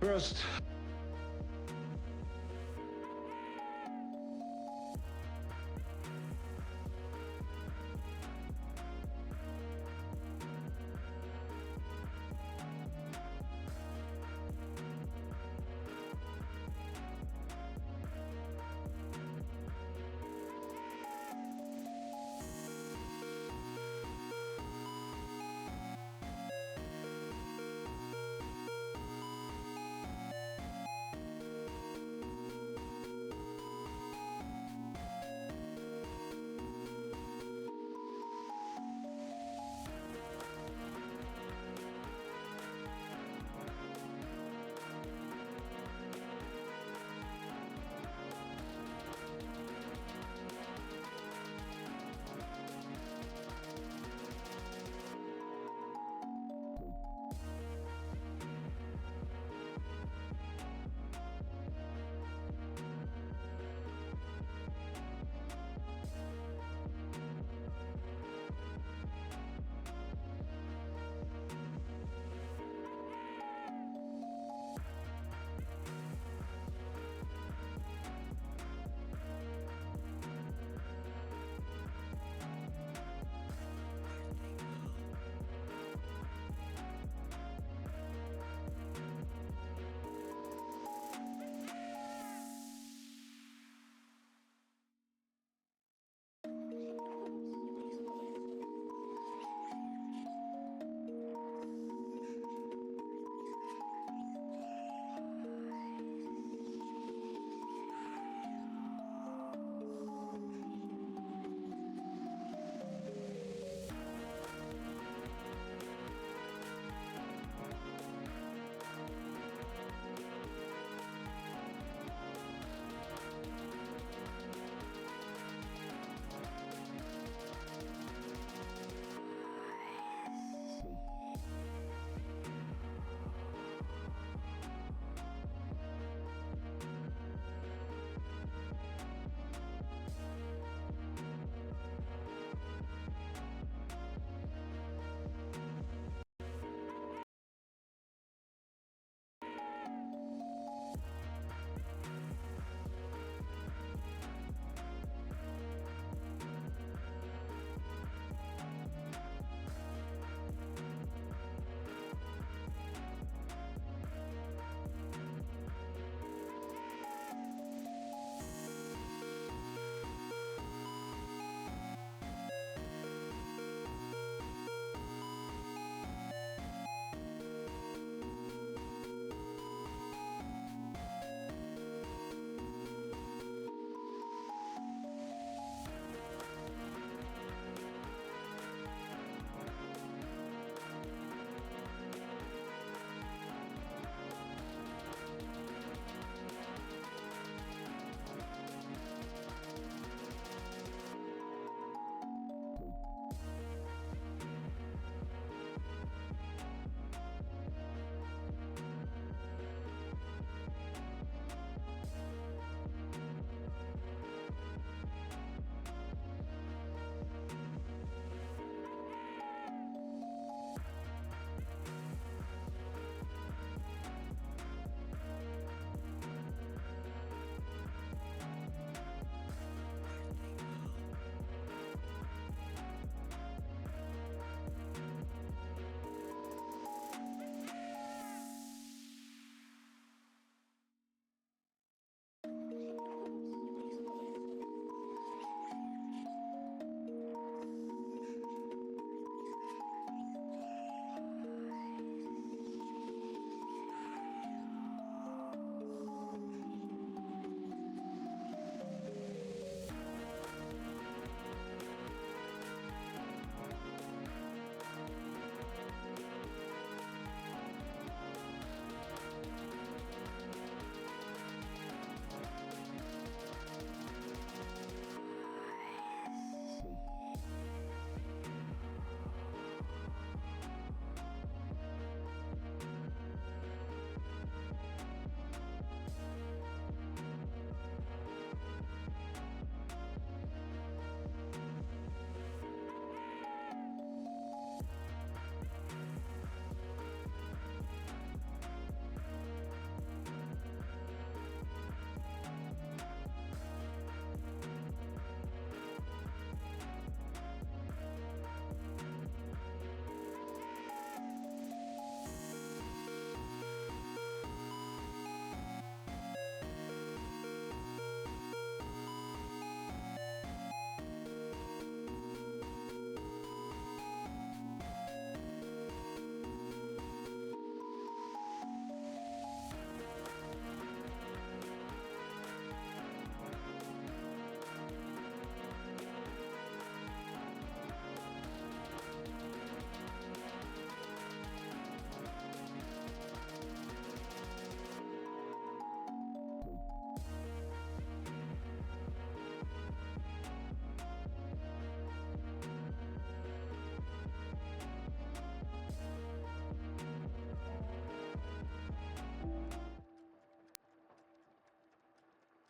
First,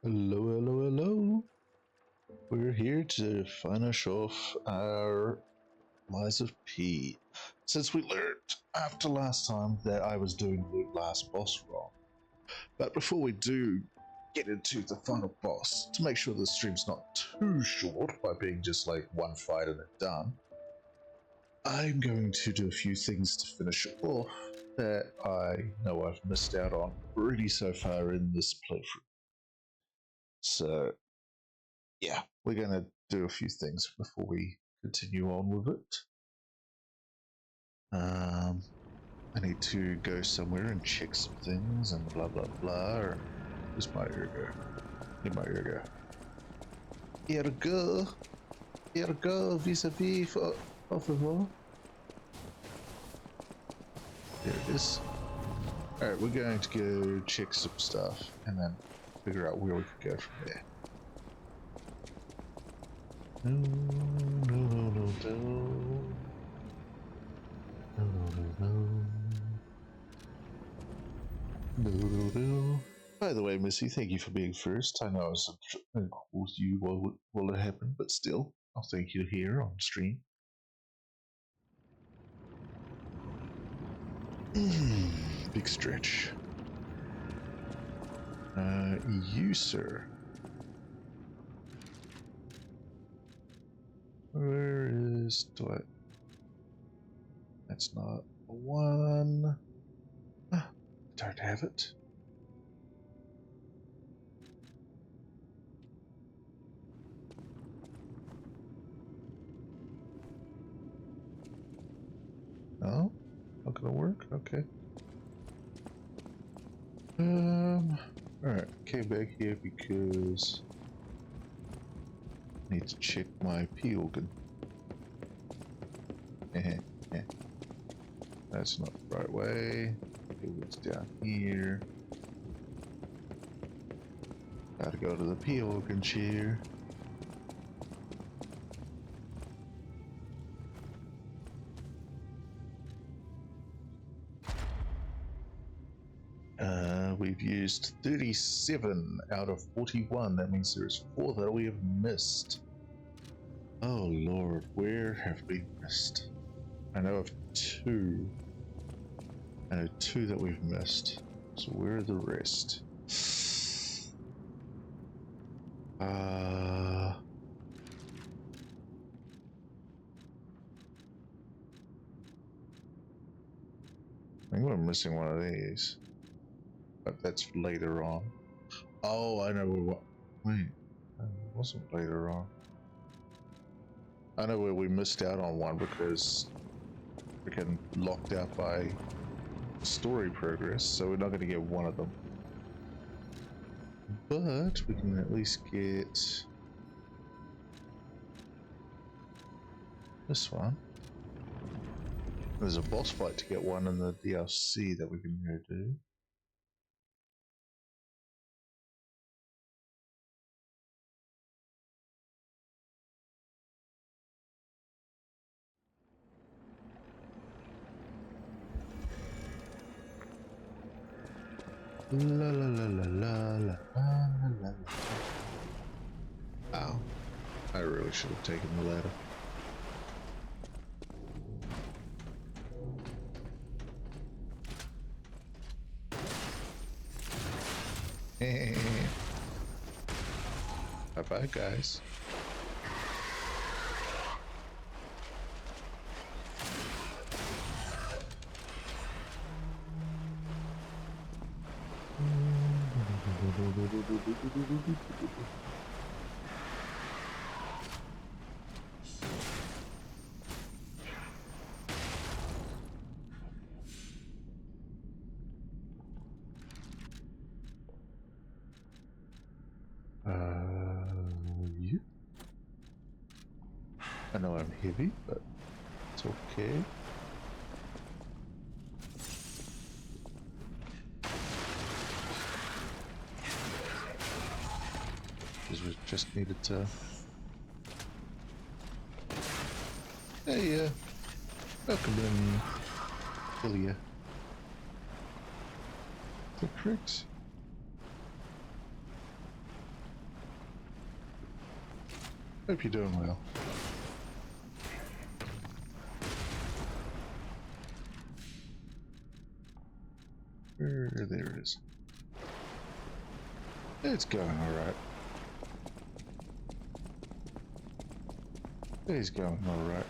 Hello, hello, hello. We're here to finish off our Lies of P. Since we learned after last time that I was doing the last boss wrong. But before we do get into the final boss, to make sure the stream's not too short by being just like one fight and it done, I'm going to do a few things to finish it off that I know I've missed out on already so far in this playthrough. So yeah, we're going to do a few things before we continue on with it. I need to go somewhere and check some things and blah blah blah. Where's my ergo? Here my ergo. Ergo vis-a-vis for favor. There it is. Alright, we're going to go check some stuff and then figure out where we could go from there. No. By the way, Missy, thank you for being first. I know I was with you while it happened, but still, I'll thank you here on stream. Big stretch. You, sir. Where is Dwight? That's not one. Don't have it. No? Not gonna work? Okay. Alright, came back here because I need to check my P organ. That's not the right way. It was down here. Gotta go to the P organ chair. We've used 37 out of 41. That means there's 4 that we have missed. Oh Lord, where have we missed? I know of 2. I know 2 that we've missed. So where are the rest? I think we're missing one of these. But that's later on. Oh, I know what. Wait, it wasn't later on. I know where we missed out on one because we getting locked out by story progress, so we're not going to get one of them. But we can at least get this one. There's a boss fight to get one in the DLC that we can go do. La la la la la la la la. Ow. I really should have taken the ladder. Bye bye, guys. You? I know I'm heavy, but it's okay. Because we just needed to. Hey, welcome in, Ilya. The pricks. Hope you're doing well. There it is. It's going alright. It's going alright.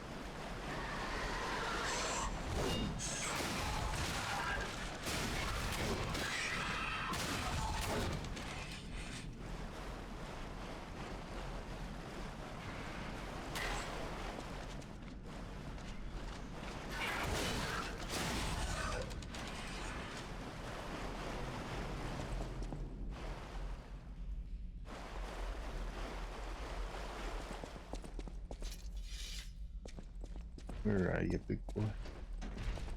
Where are you, big boy?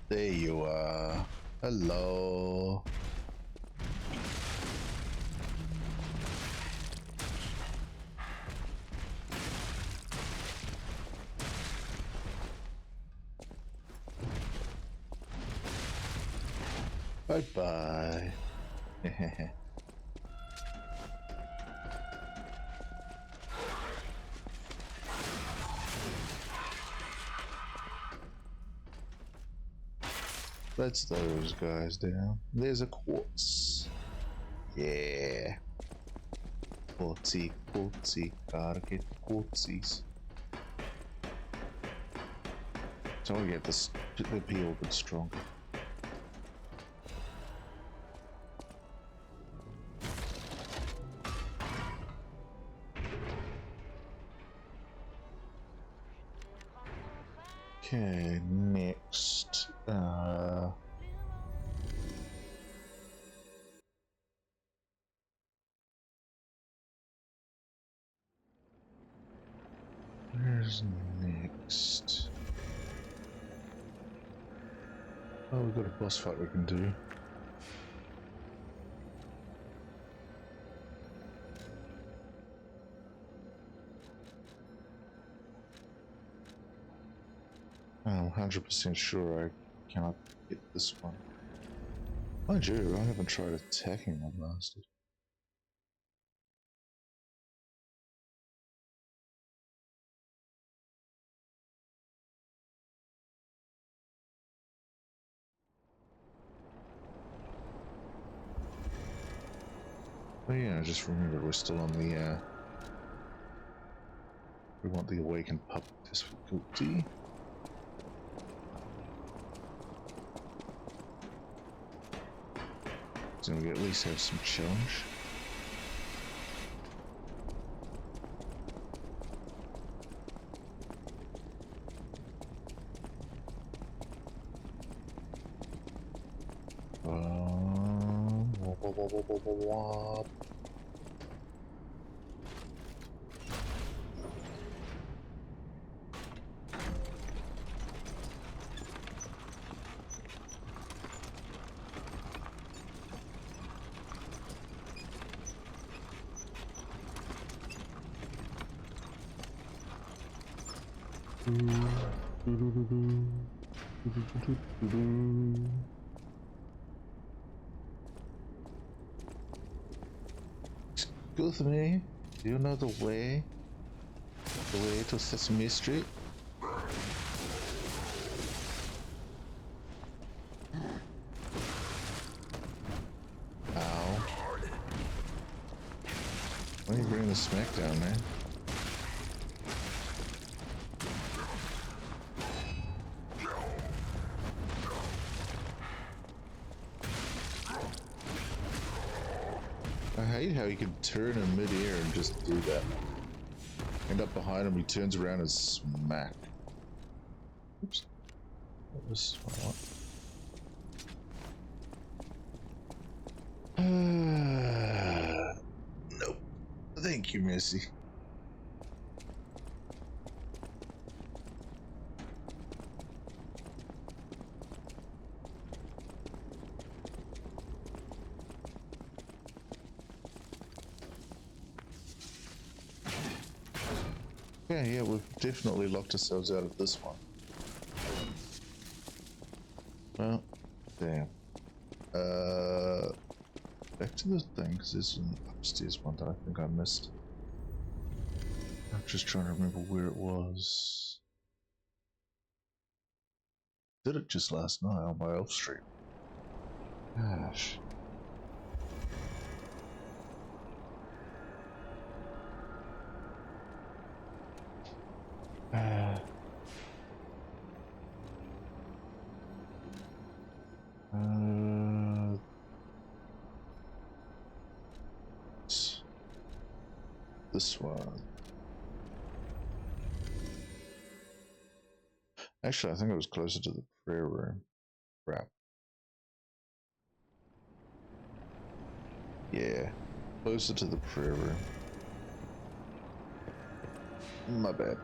There you are. Hello. Bye-bye. Let's those guys down. There's a quartz. Yeah. Quartzy, quartzy. Gotta get quartzies. So we get this the peel a bit stronger. Okay, next. Where's next? Oh, we've got a boss fight we can do. I'm 100% sure I cannot get this one. Mind you, I haven't tried attacking that bastard. Oh yeah, I just remembered we're still on the, we want the awakened pup difficulty. So we at least have some challenge. Excuse me, do you know the way? The way to Sesame Street? Ow. Why are you bringing the smack down, man? I hate how he can turn in mid-air and just do that. End up behind him, he turns around and smack. Oops. That was what I want. Nope. Thank you, Missy. Yeah, we've definitely locked ourselves out of this one. Well, damn. Back to the thing, because there's an upstairs one that I think I missed. I'm just trying to remember where it was. Did it just last night on my elf stream. Gosh. This one. Actually, I think it was closer to the prayer room. Crap. Yeah, closer to the prayer room. My bad.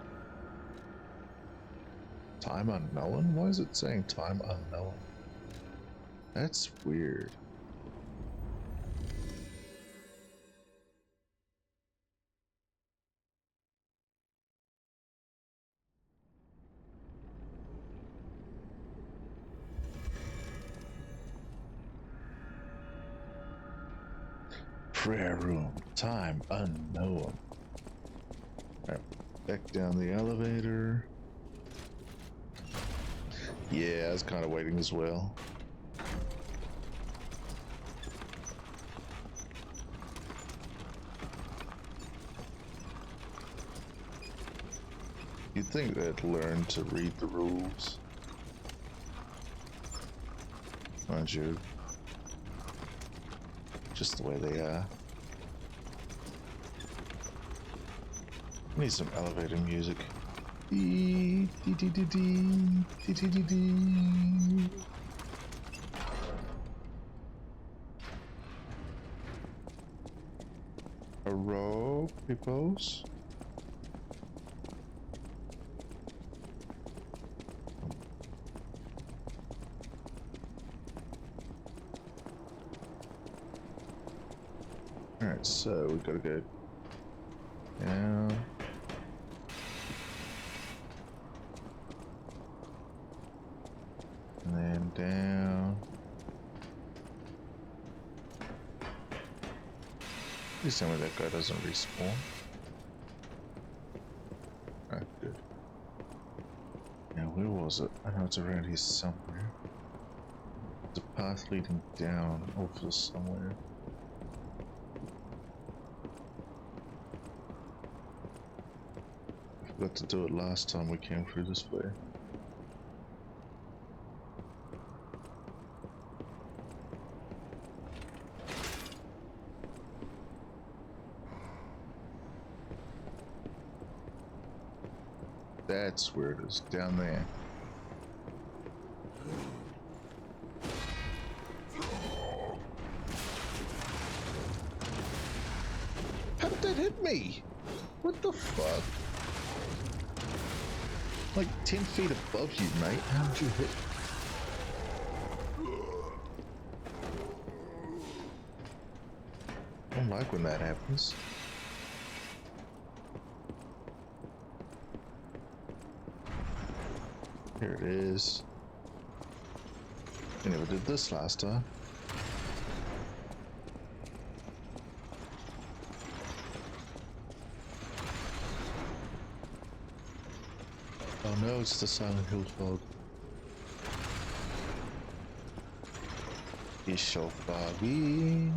Time unknown? Why is it saying time unknown? That's weird. Prayer room, time unknown. Alright, back down the elevator. Yeah, I was kind of waiting as well. You'd think they'd learn to read the rules. Mind you, just the way they are. Need some elevator music. Dee, dee, dee, dee, dee, dee, dee, dee, dee. A row, peoples. Alright, so we gotta go down. And then down. Please tell me that guy doesn't respawn. Ah, good. Now, where was it? I know it's around here somewhere. There's a path leading down over somewhere. I forgot to do it last time we came through this way. That's where it is, down there. How did that hit me? What the fuck? Like 10 feet above you, mate. How did you hit? I don't like when that happens. Here it is. I never did this last time. Oh no, it's the Silent Hill fog. It's so foggy.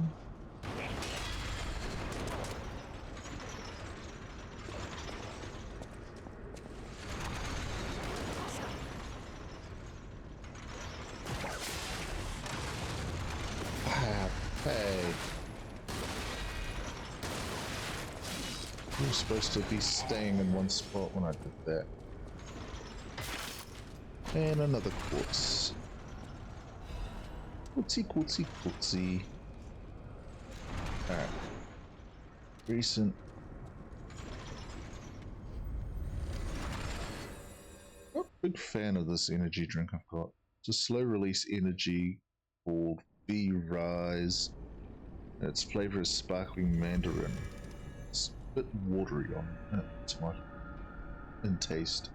Hey. You were supposed to be staying in one spot when I did that. And another quartz. Quartzy, quartzy, quartzy. Alright. Recent. Not a big fan of this energy drink I've got. It's a slow release energy called V-Rise. Its flavor is sparkling mandarin. It's a bit watery on it's my in taste.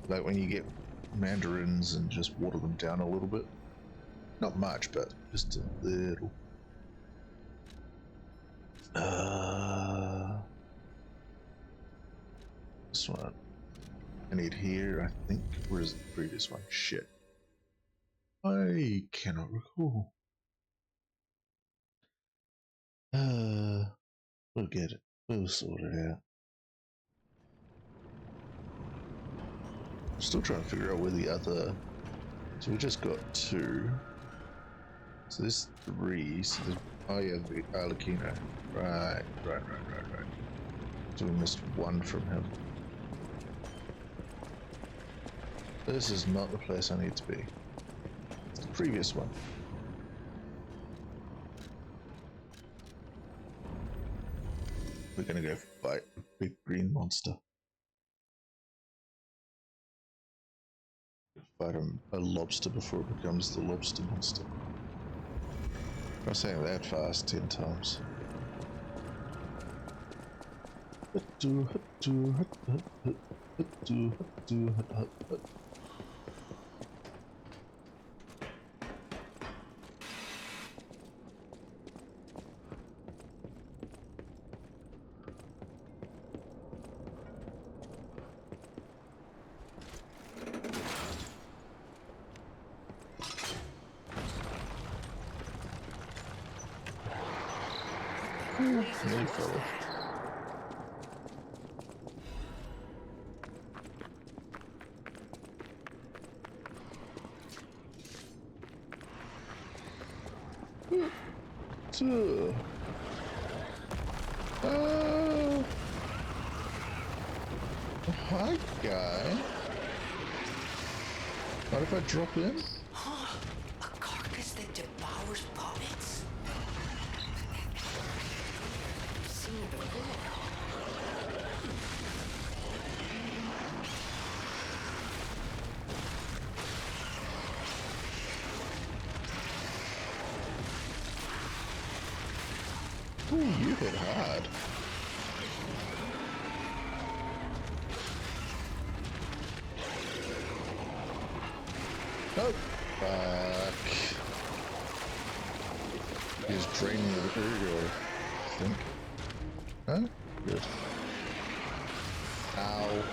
Like when you get mandarins and just water them down a little bit. Not much, but just a little. This one. I need here, I think. Where's the previous one? Shit. I cannot recall. We'll get it. We'll sort it out. I'm still trying to figure out where the other... So we just got 2. So there's 3. So there's... Oh yeah, the Arlecchino. Right. So we missed 1 from him. This is not the place I need to be. It's the previous one. We're gonna go fight a big green monster. Fight a lobster before it becomes the lobster monster. I was saying that fast 10 times. Nearly fell off. Hi, guy. What if I drop in? A carcass that devours puppets? I've seen it before. Ooh, you hit hard. Oh, fuck. He's draining the earlier, I think. Huh? Good. Ow.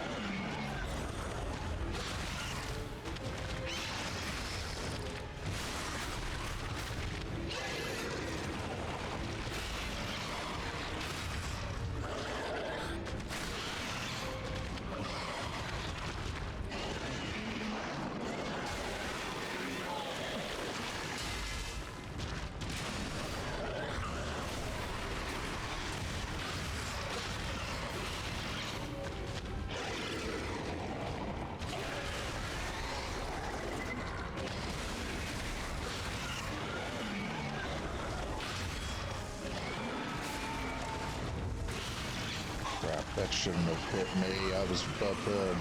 Crap, that shouldn't have hit me. I was about to...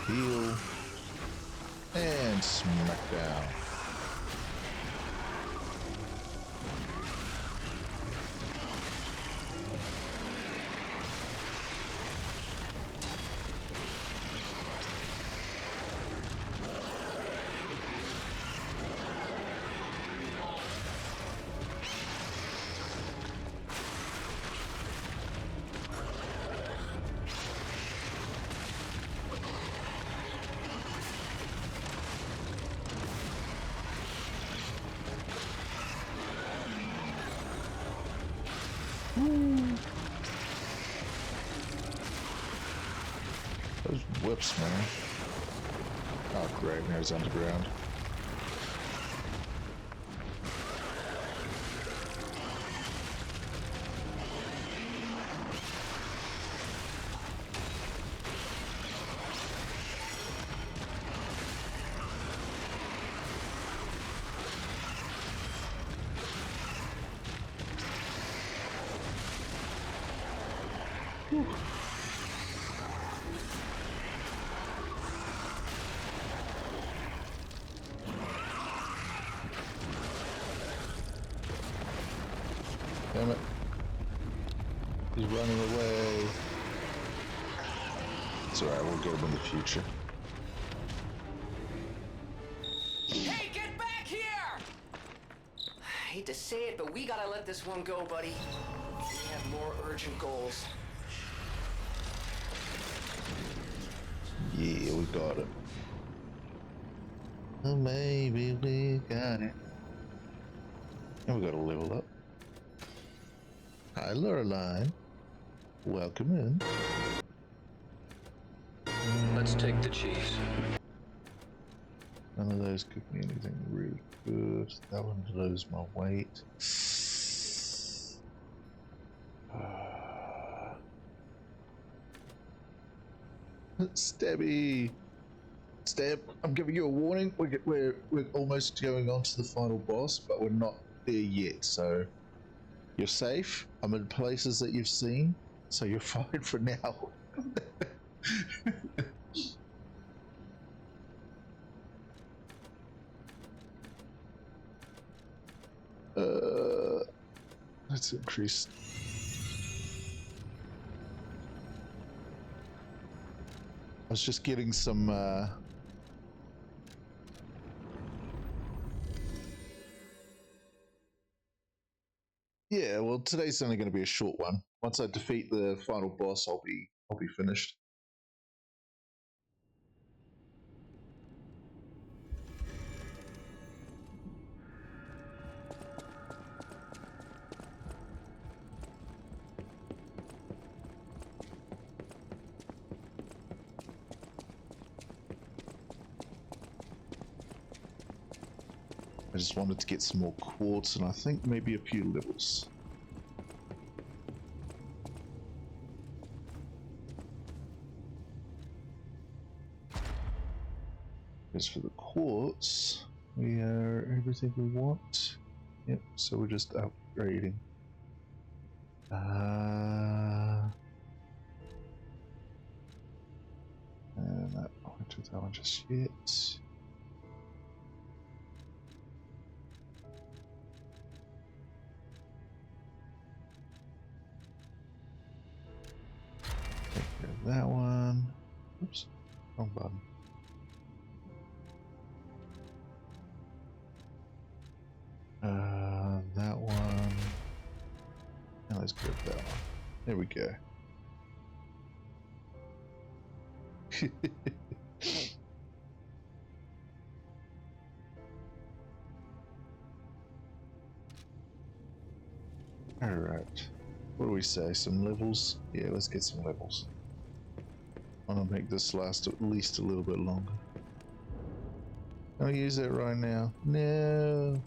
heal. And smack down. Those whips, man. Oh, great. Now he's underground. Whew. Damn it. He's running away. It's alright, we'll get them in the future. Hey, get back here! I hate to say it, but we gotta let this one go, buddy. We have more urgent goals. Yeah, we got it. Oh, maybe we got it. And we got to level up. Hi, Loreline. Welcome in. Let's take the cheese. None of those cook me anything really good. That one to lose my weight. Stabby! Stab, I'm giving you a warning. We're almost going on to the final boss, but we're not there yet, so you're safe. I'm in places that you've seen, so you're fine for now. Let's increase. I was just getting some yeah, well, today's only going to be a short one. Once I defeat the final boss, I'll be finished. I just wanted to get some more quartz and I think maybe a few levels. As for the quartz, we are everything we want. Yep, so we're just upgrading. And that, I won't do that one just yet. Take care of that one. Oops, wrong button. That one. And let's grab that one. There we go. Alright. What do we say? Some levels? Yeah, let's get some levels. I want to make this last at least a little bit longer. I'll use that right now. No.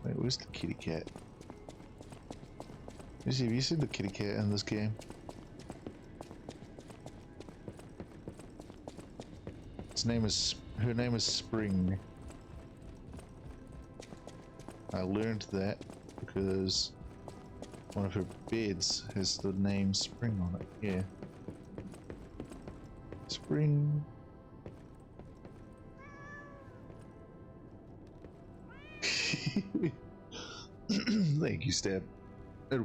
Wait, where's the kitty cat? Have you seen the kitty cat in this game? Her name is Spring. I learned that because one of her beds has the name Spring on it. Yeah. Spring. Thank you, Stab. It'll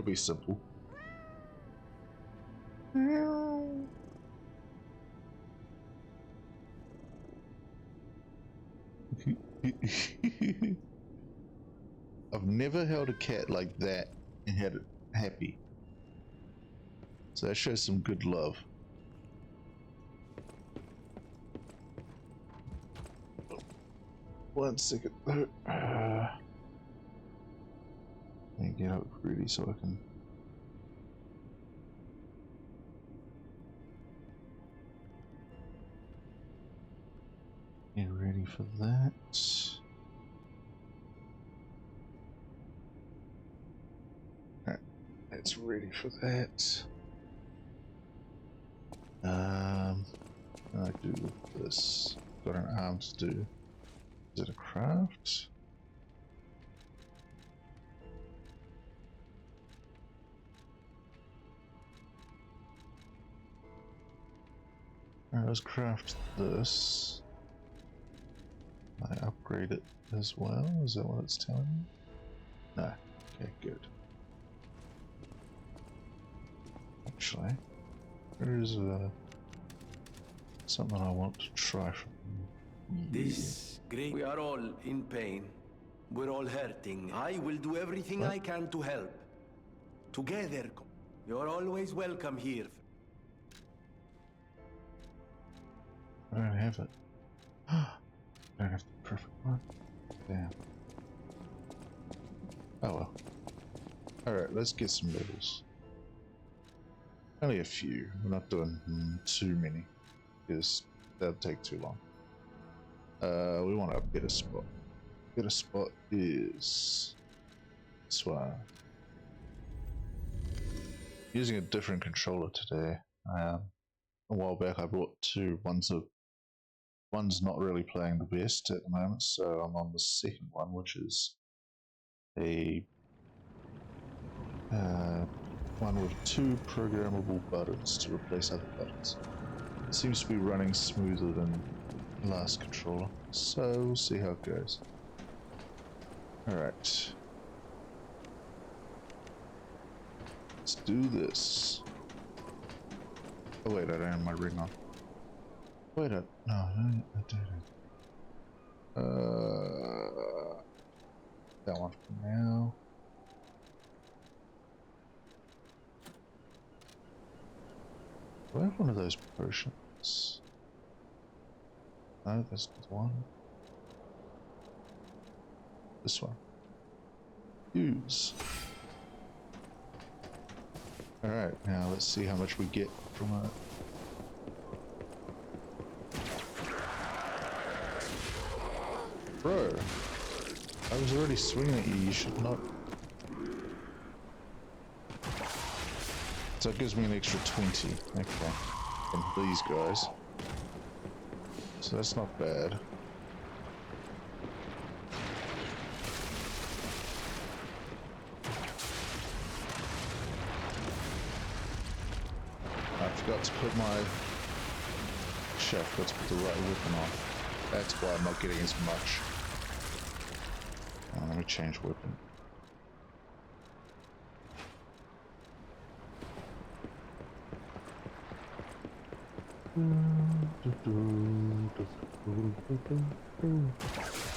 be simple. I've never held a cat like that and had it happy. So that shows some good love. One second. Let me get up really so I can. Get ready for that. Alright, that's ready for that. I do this. Got an arm to do. Is it a craft? Alright, let's craft this. I upgrade it as well? Is that what it's telling me? No. Okay, good. Actually, There is something I want to try from This great. We are all in pain. We're all hurting. I will do everything I can to help. Together, you're always welcome here. I don't have it. I don't have the perfect one. Damn. Oh well. Alright, let's get some levels. Only a few. We're not doing too many, because that'll take too long. We want a better spot. Better spot is this one. Using a different controller today. A while back I brought two. One's not really playing the best at the moment, so I'm on the second one, which is a one with two programmable buttons to replace other buttons. It seems to be running smoother than the last controller, so we'll see how it goes. Alright. Let's do this. Oh wait, I don't have my ring on. Wait, no, I don't. That one for now. Do I have one of those potions? No, that's the one. This one. Use. Alright, now let's see how much we get from it. Bro, I was already swinging at you, you should not. So it gives me an extra 20, okay, from these guys. So that's not bad. I forgot to put my... Shit, I forgot to put the right weapon on. That's why I'm not getting as much. Let me change weapon.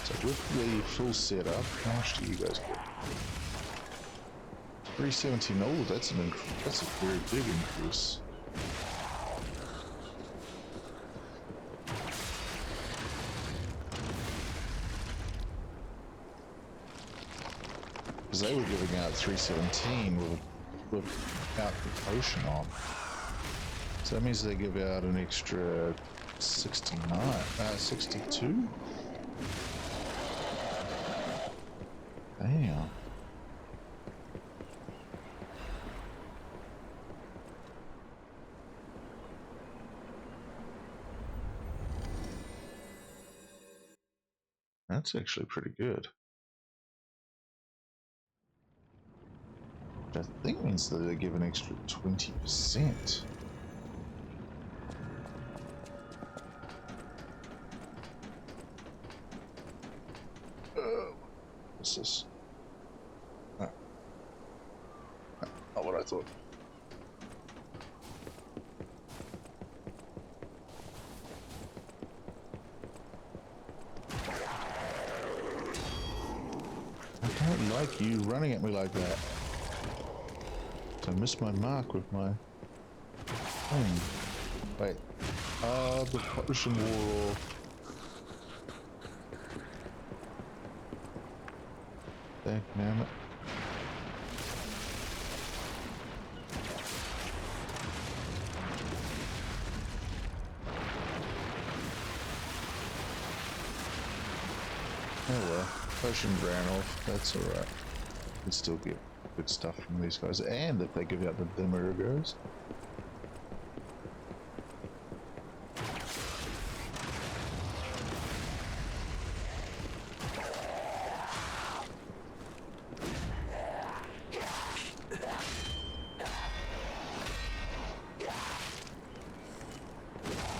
So with the full setup, how much do you guys get? 317. Oh, that's a very big increase. Because they were giving out 317 without the potion on. So that means they give out an extra 62? Damn. That's actually pretty good. Which I think means that they give an extra 20%. What's this? No. Not what I thought. I don't like you running at me like that. So I missed my mark with my thing. Wait. The potion wore off. Damn it. Oh well, potion ran off, that's alright. We can still get good stuff from these guys, and if they give out the Demerigos.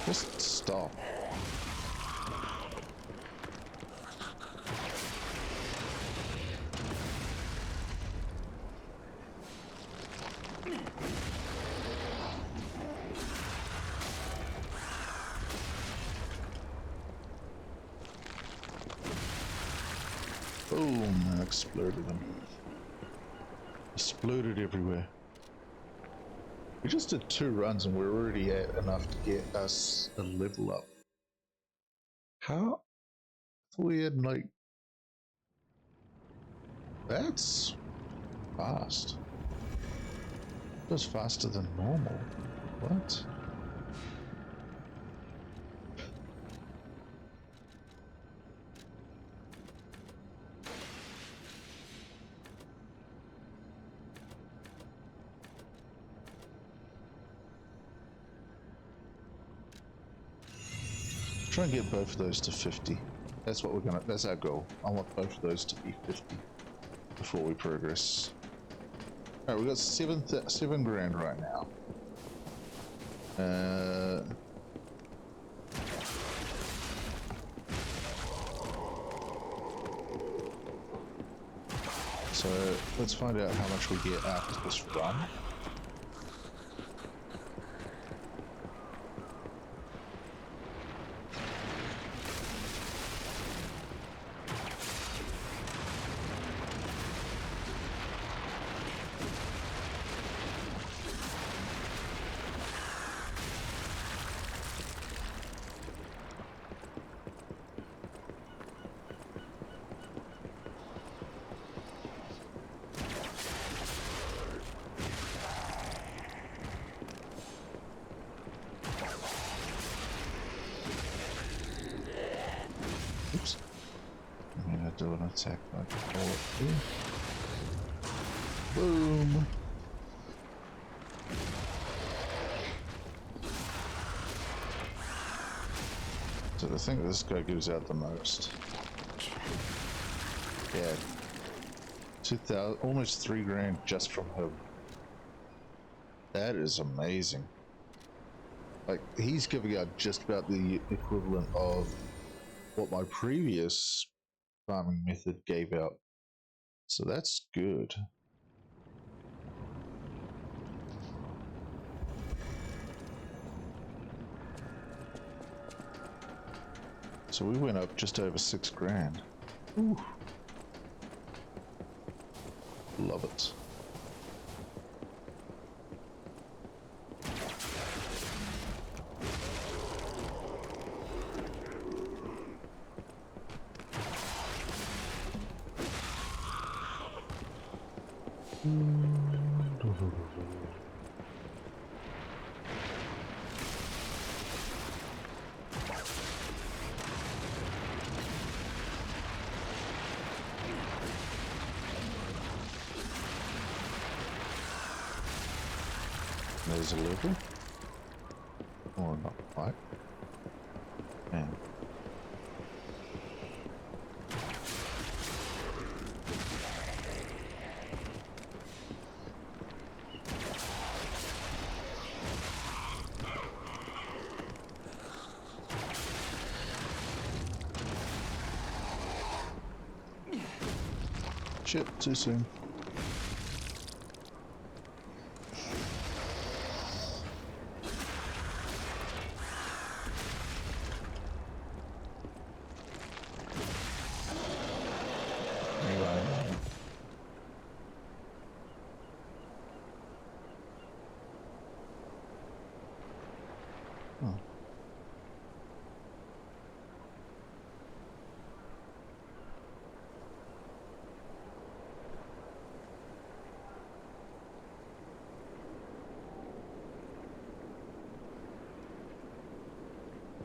Just stop. Boom, and exploded them. Exploded everywhere. We just did 2 runs and we're already at enough to get us a level up. How? I thought we had like... That's fast. That's faster than normal. What? Try and get both of those to 50. That's what we're gonna, that's our goal. I want both of those to be 50 before we progress. Alright, we've got 7 grand right now. So let's find out how much we get after this run. Oops. I'm gonna do an attack like all up here. Boom. So I think this guy gives out the most. Yeah. 2,000, almost 3 grand just from him. That is amazing. Like, he's giving out just about the equivalent of what my previous farming method gave out. So that's good. So we went up just over 6 grand. Ooh. Love it. There's a level. Or not quite. And shit, too soon.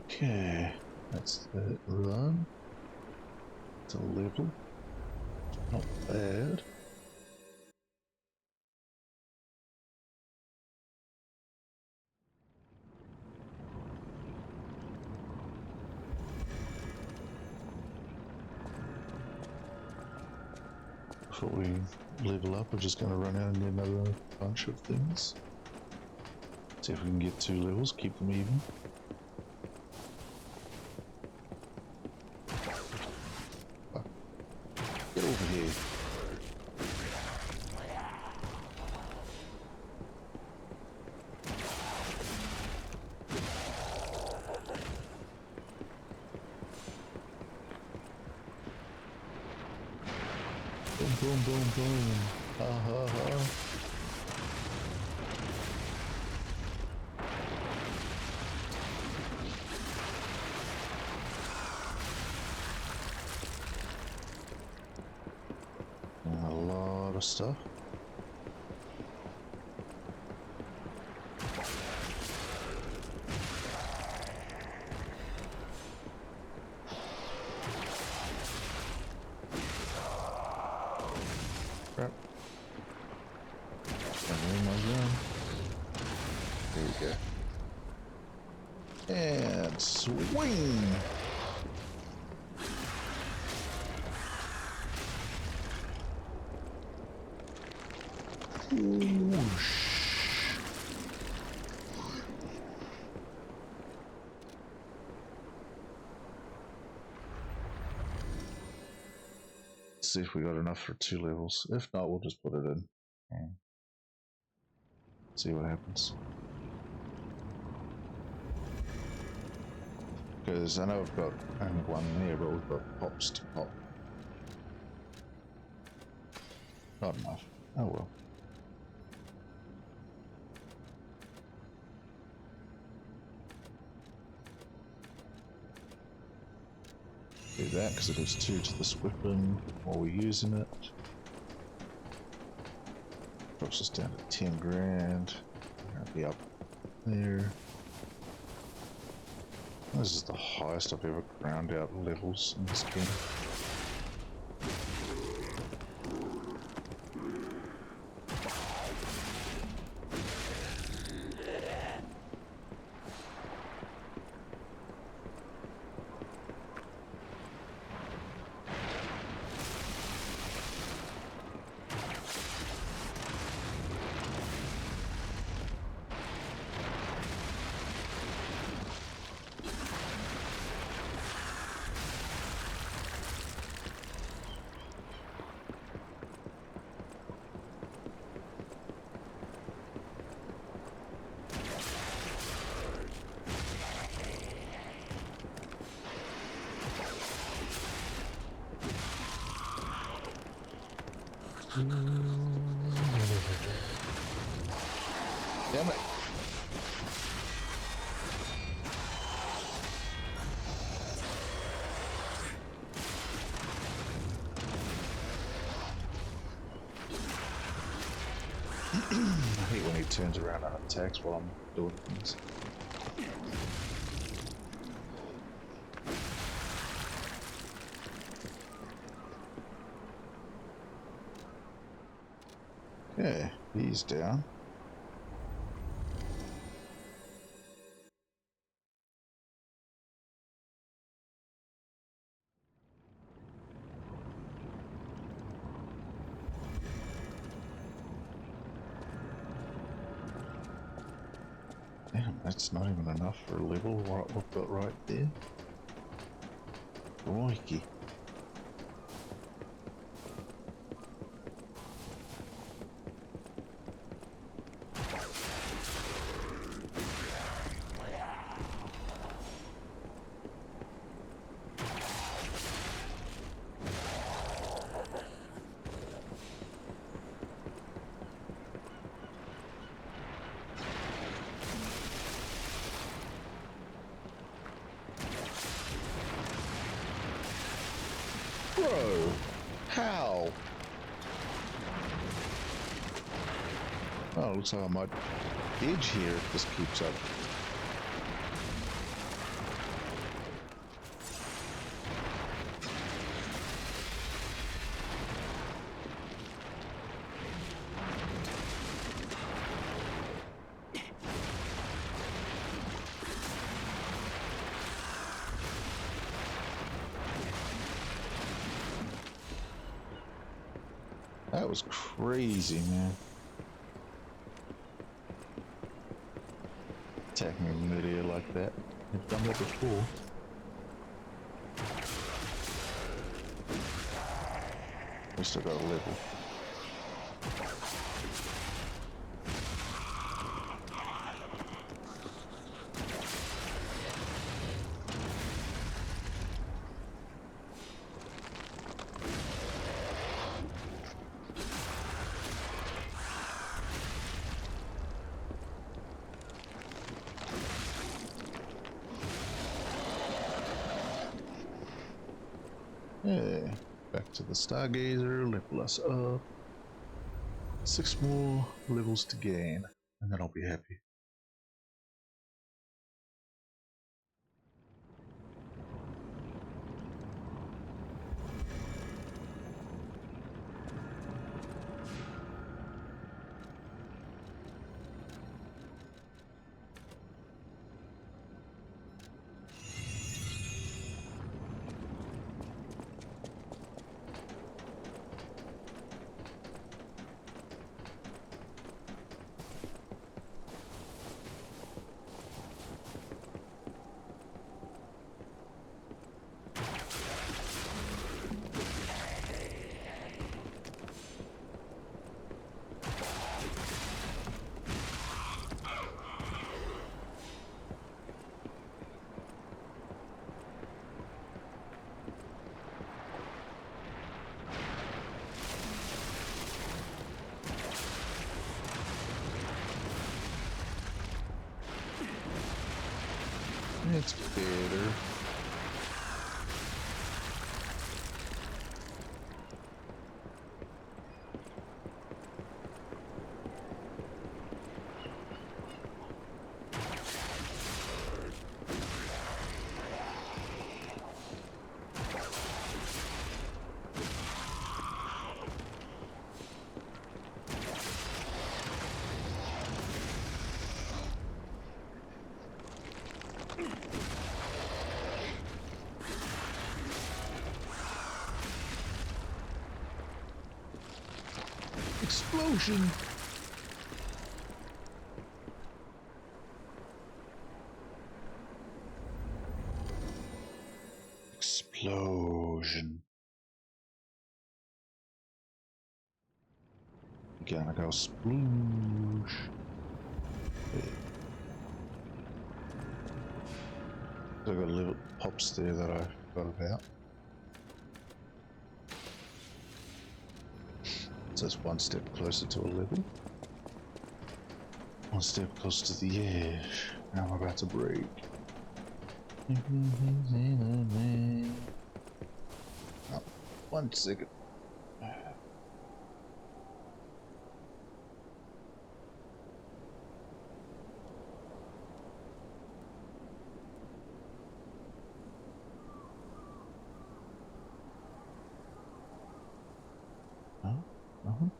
Okay, that's the run. It's a level. Not bad. Before we level up, we're just going to run out and do another bunch of things. See if we can get 2 levels, keep them even. Get over here. Boom, boom, boom, boom. Ha ha ha. And a lot of stuff. Crap. And my gun. There we go. And swing! Whoosh. See if we got enough for 2 levels. If not, we'll just put it in and see what happens. Because I know I've got only 1 there, but we've got pops to pop. Not enough. Oh well. Do that because it is 2 to this weapon while we're using it. Drops us down to 10 grand. I'll be up there. This is the highest I've ever ground out levels in this game. Damn it. I hate when he turns around and attacks while I'm doing things. Okay, he's down. Damn, that's not even enough for a level what we've got right there. Crikey. Bro, how? Oh, looks like I might edge here if this keeps up. That was crazy, man. Attacking me midair like that. I've done that before. We still got a level. Yeah. Back to the Stargazer, level us up. 6 more levels to gain, and then I'll be happy. It's better. Explosion! Explosion. Gonna go sploosh. So I got little pops there that I forgot about. So it's one step closer to a level. One step closer to the edge. Now I'm about to break. Oh, 1 second. Oh, okay.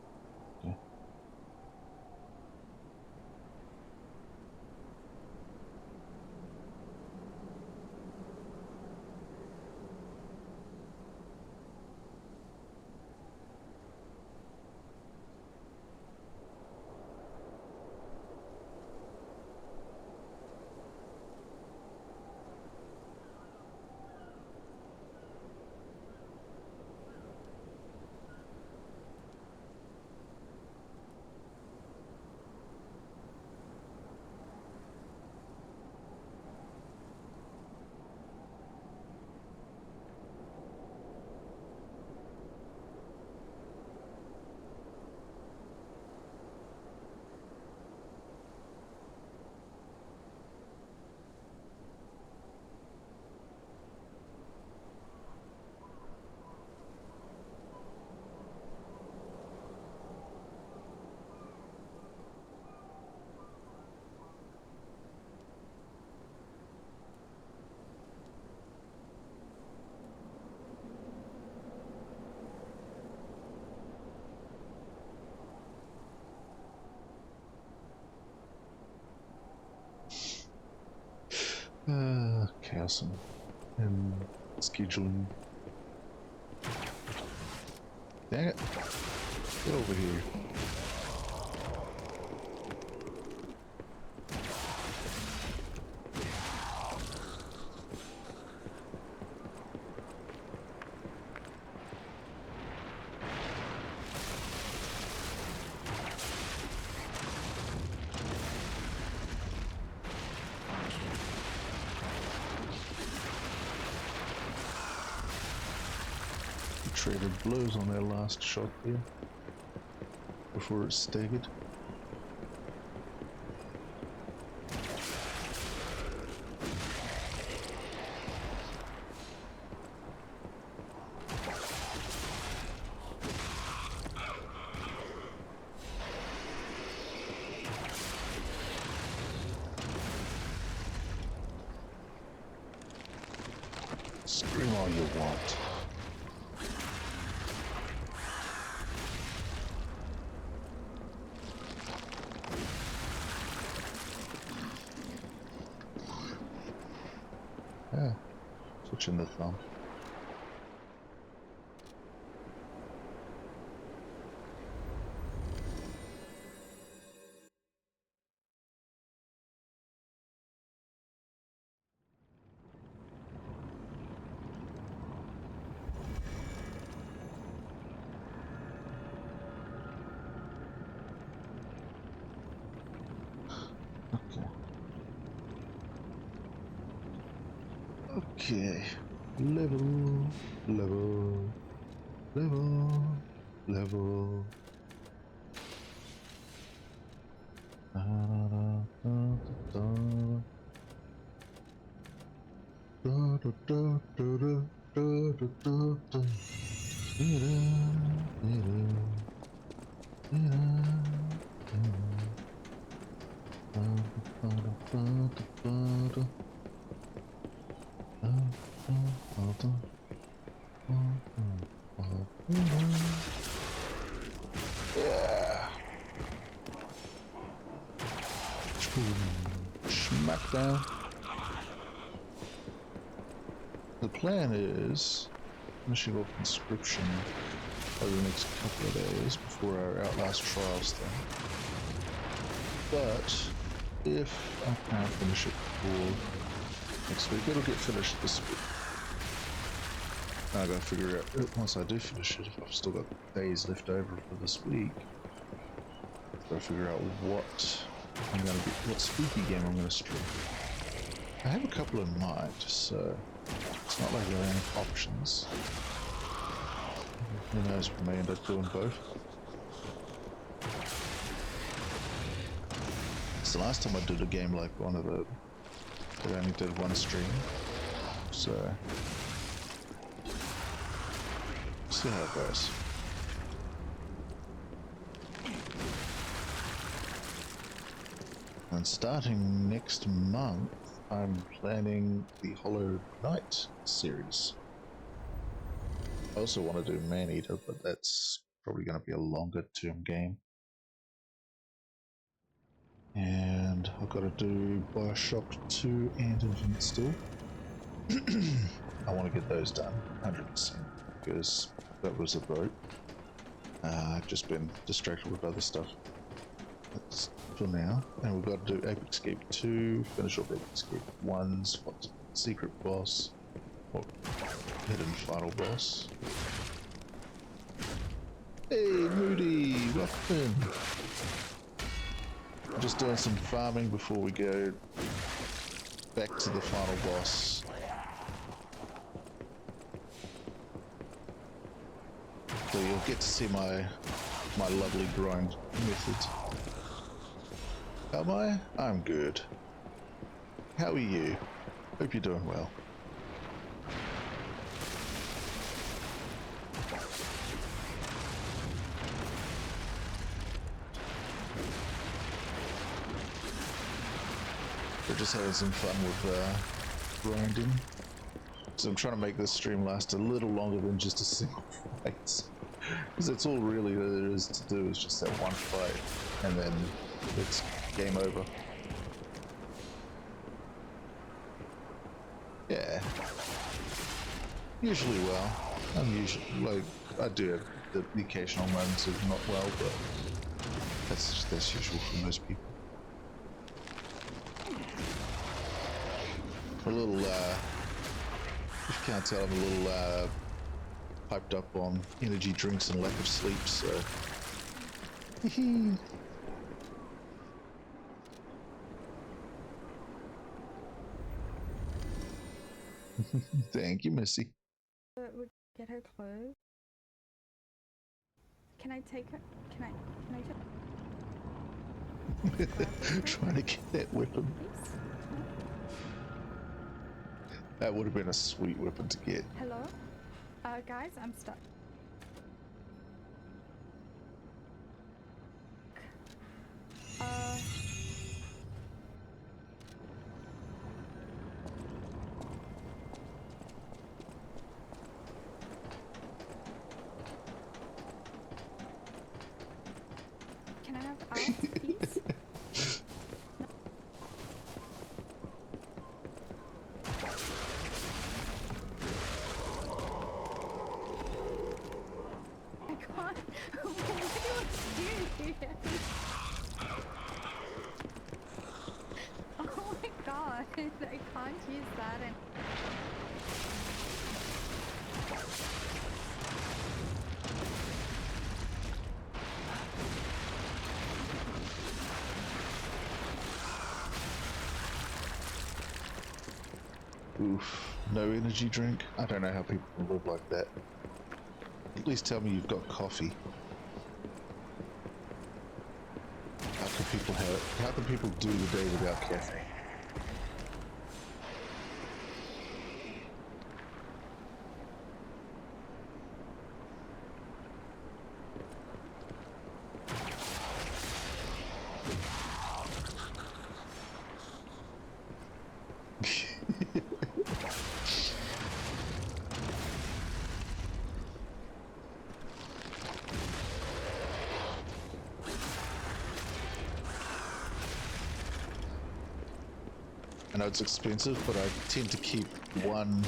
Chaos and scheduling. Dang it. Get over here. Traded blows on their last shot there before it staggered. Scream all you want. Yeah, switching the thumb. Okay. Okay. Level, level, level, level. Da, da, da, da, da. Da, da, da, da, da, da, da, da, da. Da, da, da, da, da, da, da, da, da. Yeah. Smackdown. The plan is finishing off conscription over the next couple of days before our Outlast trial start. But if I can't finish it before next week, it'll get finished this week. Now I gotta figure out, once I do finish it, if I've still got days left over for this week, I've gotta figure out what spooky game I'm gonna stream. I have a couple in mind, so it's not like there are any options. Who knows, we may end up doing both. So last time I did a game like I only did one stream, so see how it goes. And starting next month, I'm planning the Hollow Knight series. I also want to do Maneater, but that's probably going to be a longer term game. And I've got to do Bioshock 2 and Infinite Still. I want to get those done 100% because that was a vote. I've just been distracted with other stuff. That's for now. And we've got to do Ape Escape 2, finish off Ape Escape 1's secret boss, or hidden final boss. Hey, Moody, welcome. I'm just doing some farming before we go back to the final boss. So you'll get to see my lovely grind method. How am I? I'm good. How are you? Hope you're doing well. We're just having some fun with grinding. So I'm trying to make this stream last a little longer than just a single fight. Because that's all really there is to do, is just that one fight, and then it's game over. Yeah. Usually well. I'm usually, like, I do have the occasional moments of not well, but that's usual for most people. A little, if you can't tell, I'm a little, hyped up on energy drinks and lack of sleep, so... Thank you, Missy. Would get her clothes. Can I take her? Can I take... Trying to get that weapon. Please? That would have been a sweet weapon to get. Hello? Guys, I'm stuck. can't use that and Oof. No energy drink? I don't know how people can live like that. At least tell me you've got coffee. How can people do the day without caffeine? I know it's expensive, but I tend to keep one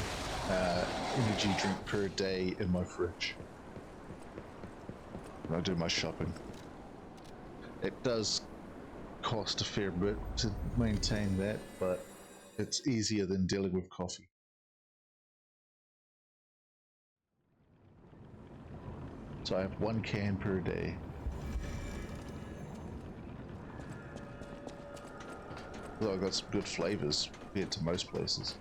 energy drink per day in my fridge when I do my shopping. It does cost a fair bit to maintain that, but it's easier than dealing with coffee. So I have one can per day. Although I've got some good flavors compared to most places.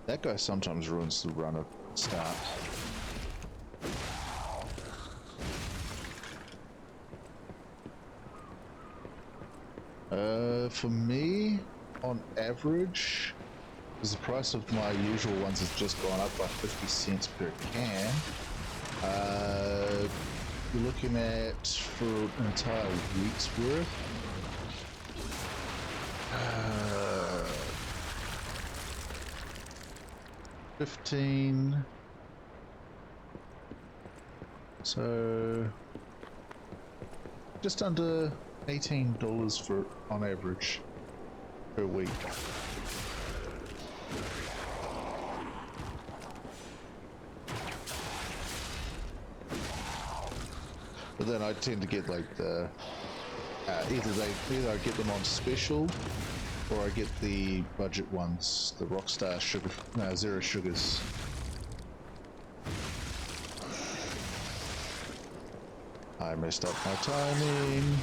That guy sometimes ruins the run at the start. For me, on average, because the price of my usual ones has just gone up by 50 cents per can, you're looking at, for an entire week's worth, 15, so just under $18 for on average per week. But then I tend to get like the either I get them on special or I get the budget ones, the Rockstar sugar, zero sugars. I messed up my timing.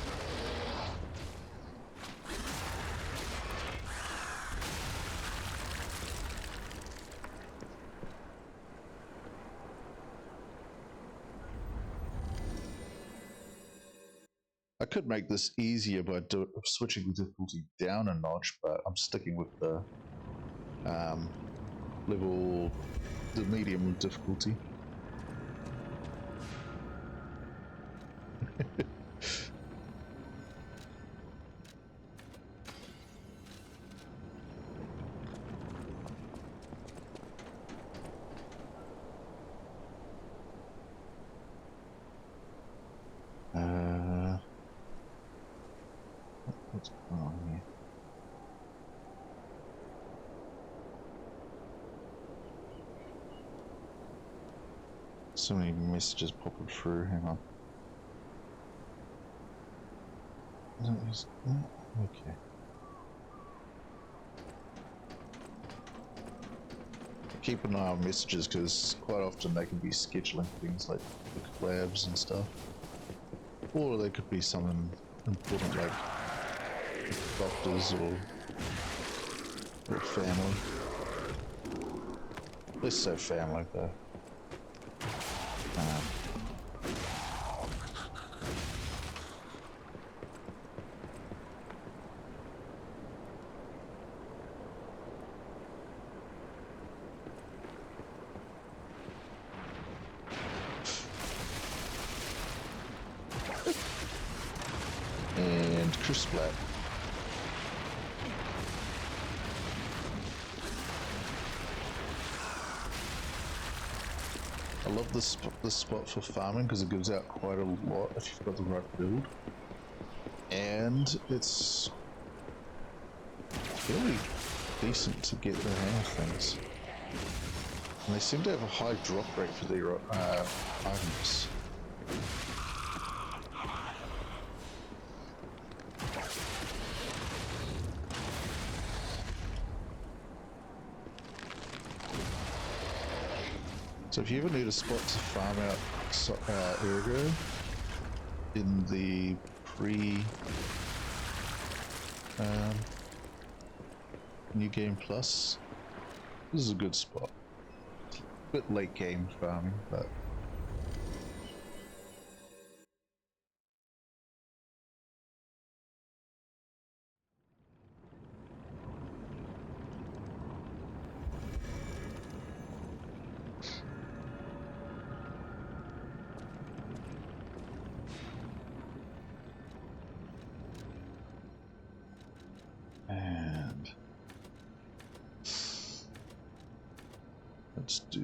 I could make this easier by switching the difficulty down a notch, but I'm sticking with the the medium difficulty. What's going on here? So many messages popping through. Hang on. Okay. Keep an eye on messages because quite often they can be scheduling things like collabs and stuff, or they could be something important like doctors or family. Let's say family though. And Chris Black. I love this spot for farming because it gives out quite a lot if you've got the right build, and it's fairly decent to get the hang of things. And they seem to have a high drop rate for their items. So if you ever need a spot to farm out Ergo in the New Game Plus, this is a good spot. A bit late game farming, but and let's do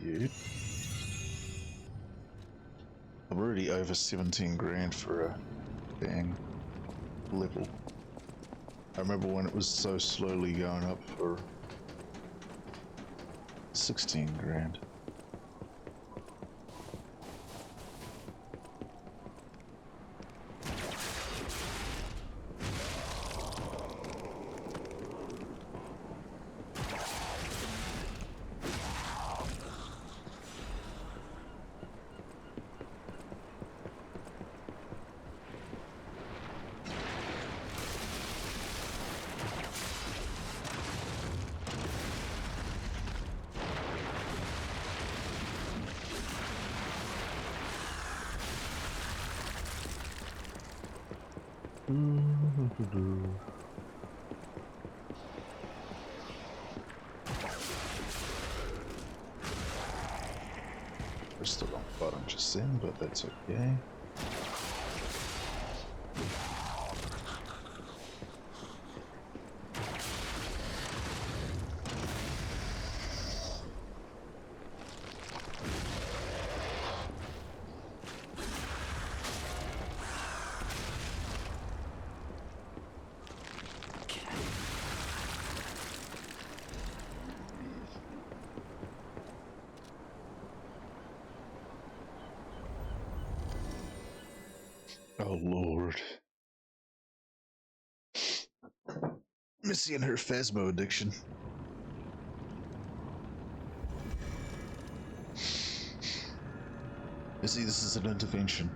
you. I'm already over 17 grand for a dang level. I remember when it was so slowly going up for 16 grand. Pressed the wrong button just then, but that's okay. Oh Lord. Missy and her Phasmo addiction. Missy, this is an intervention.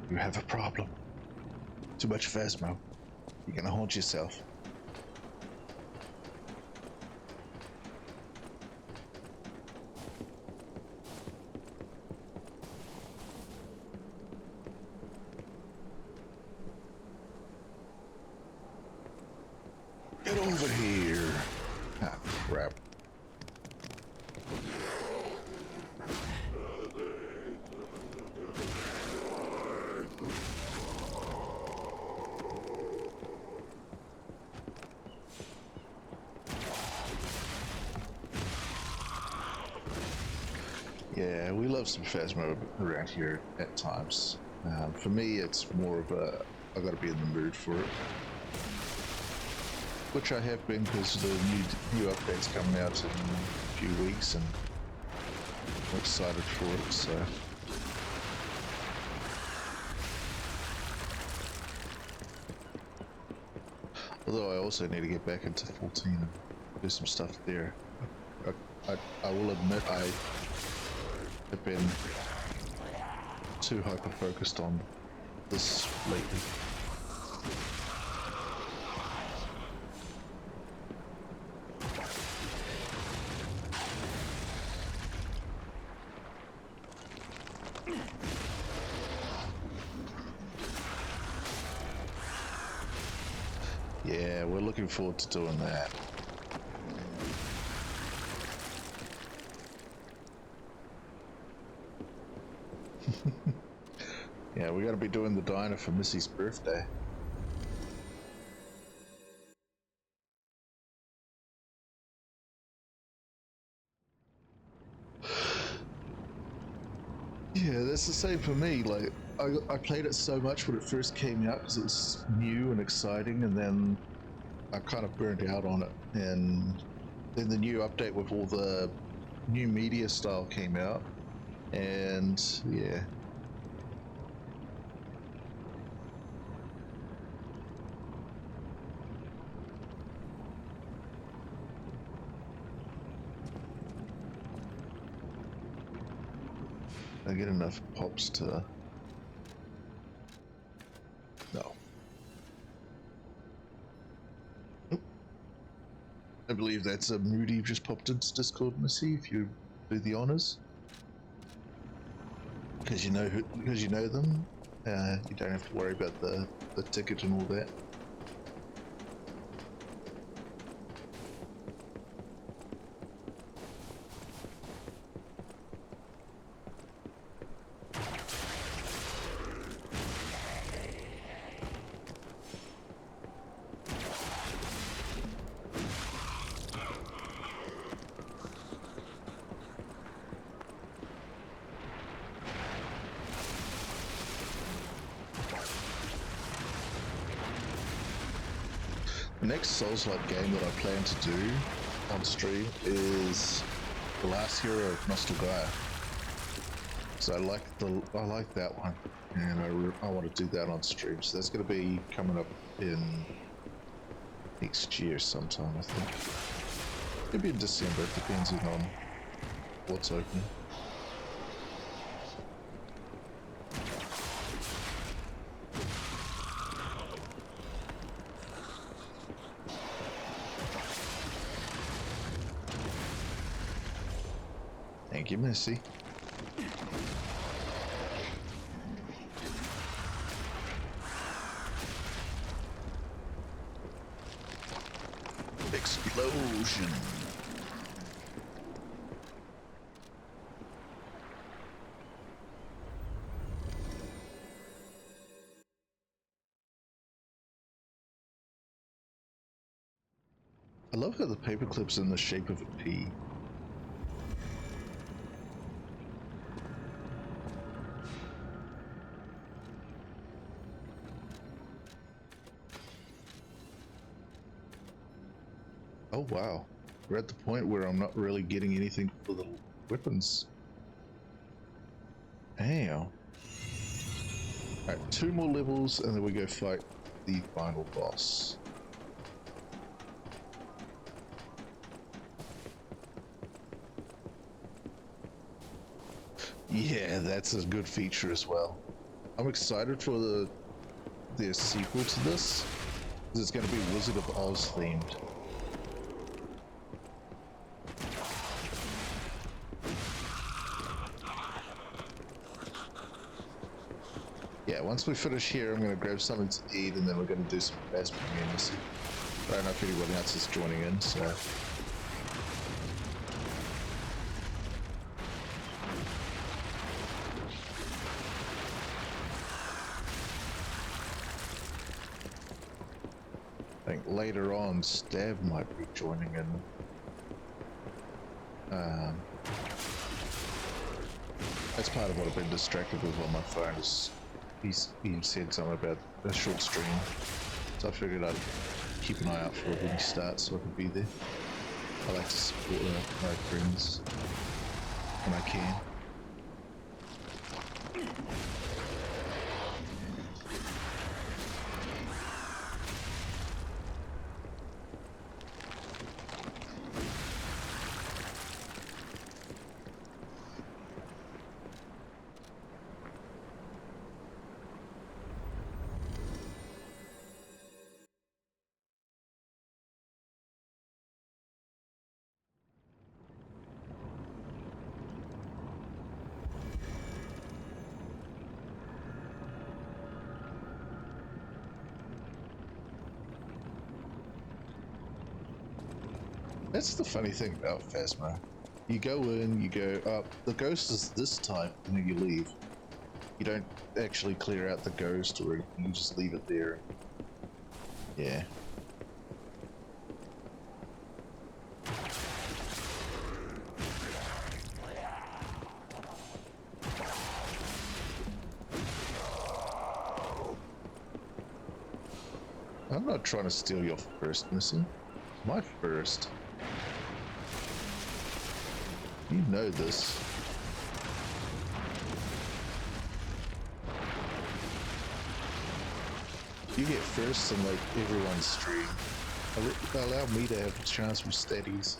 You have a problem. Too much Phasmo. You're gonna haunt yourself. Get over here. Ah, crap. Yeah, we love some Phasmo around here at times. For me, it's more of a, I gotta be in the mood for it. Which I have been because the new update's coming out in a few weeks and I'm excited for it, so. Although I also need to get back into 14 and do some stuff there. I will admit I have been too hyper-focused on this lately. Yeah, we're looking forward to doing that. Yeah, we gotta be doing the diner for Missy's birthday. Yeah, that's the same for me. Like, I played it so much when it first came out because it was new and exciting, and then I kind of burned out on it. And then the new update with all the new media style came out, and yeah. I get enough pops to... No. Nope. I believe that's a Moody just popped into Discord, Missy, if you do the honors. Because you know them. You don't have to worry about the ticket and all that. The next Souls-like game that I plan to do on stream is The Last Hero of Nostalgia. So I like that one, and I want to do that on stream. So that's going to be coming up in next year sometime, I think. Maybe in December, depending on what's open. Thank you, Missy. Explosion. I love how the paperclip's in the shape of a P. Oh wow, we're at the point where I'm not really getting anything for the weapons. Damn. Alright, 2 more levels and then we go fight the final boss. Yeah, that's a good feature as well. I'm excited for the sequel to this, because it's going to be Wizard of Oz themed. Yeah, once we finish here, I'm going to grab something to eat, and then we're going to do some fast community. I don't know if anyone else is joining in, so... I think later on, Stab might be joining in. That's part of what I've been distracted with on my phone. He said something about a short stream, so I figured I'd keep an eye out for it when he starts so I can be there. I like to support my friends when I can. That's the funny thing about Phasma. You go in, you go up, the ghost is this type, and then you leave. You don't actually clear out the ghost or anything, you just leave it there. Yeah. not trying to steal your first, Missy. My first. You know this. You get first in like everyone's stream. Allow me to have a chance with steadies.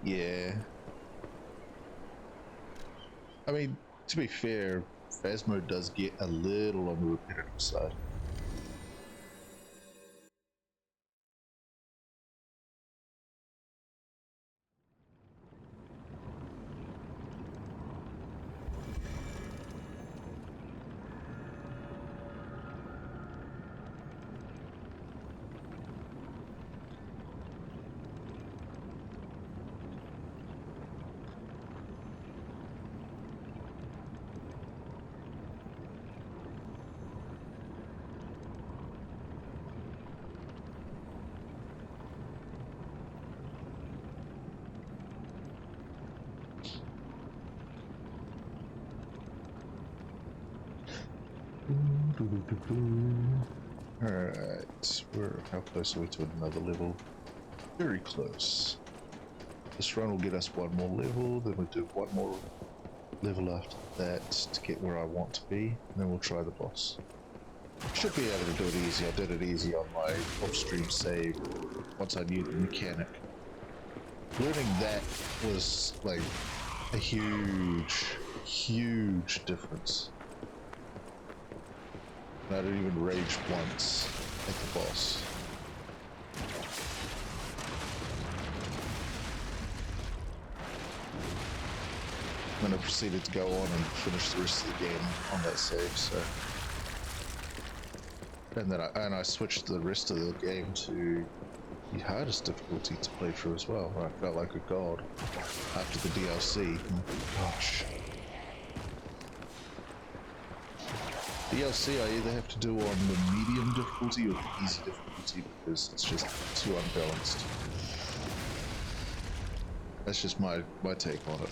Yeah. I mean, to be fair, Phasmo does get a little on the repetitive side. Alright, how close are we to another level? Very close. This run will get us one more level, then we'll do one more level after that to get where I want to be, and then we'll try the boss. Should be able to do it easy. I did it easy on my off-stream save once I knew the mechanic. Learning that was like a huge difference. And I didn't even rage once at the boss. Then I proceeded to go on and finish the rest of the game on that save, so. And then I switched the rest of the game to the hardest difficulty to play through as well, where I felt like a god after the DLC. Gosh. DLC I either have to do on the medium difficulty or the easy difficulty because it's just too unbalanced. That's just my take on it.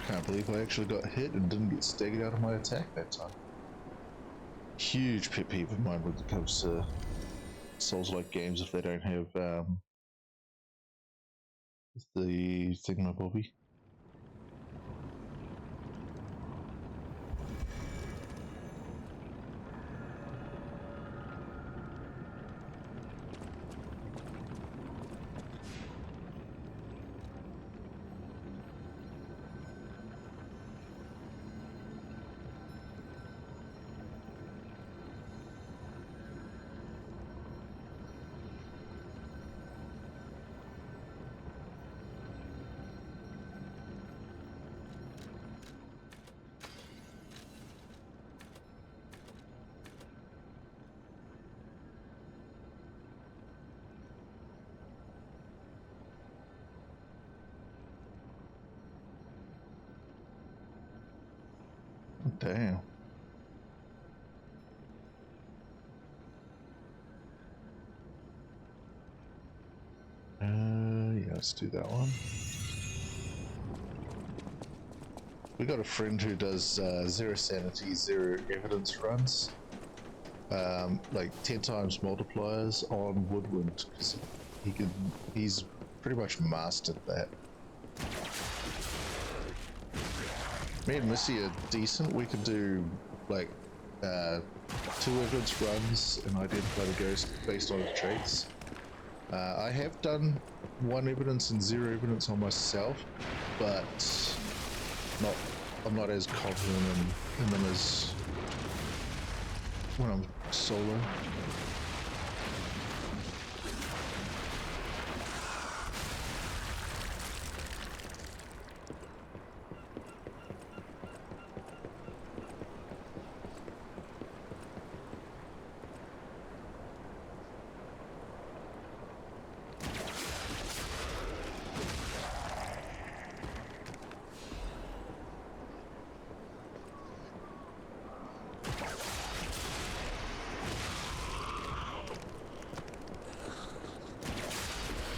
Can't believe I actually got hit and didn't get staggered out of my attack that time. Huge pet peeve of mine when it comes to Souls-like games if they don't have the thingamabobby. Damn. Yeah, let's do that one. We got a friend who does zero sanity, zero evidence runs. Like 10 times multipliers on Woodwind, because he's pretty much mastered that. Me and Missy are decent. We can do like 2 evidence runs and identify the ghost based on its traits. I have done 1 evidence and 0 evidence on myself, but not I'm not as confident in them as when I'm solo.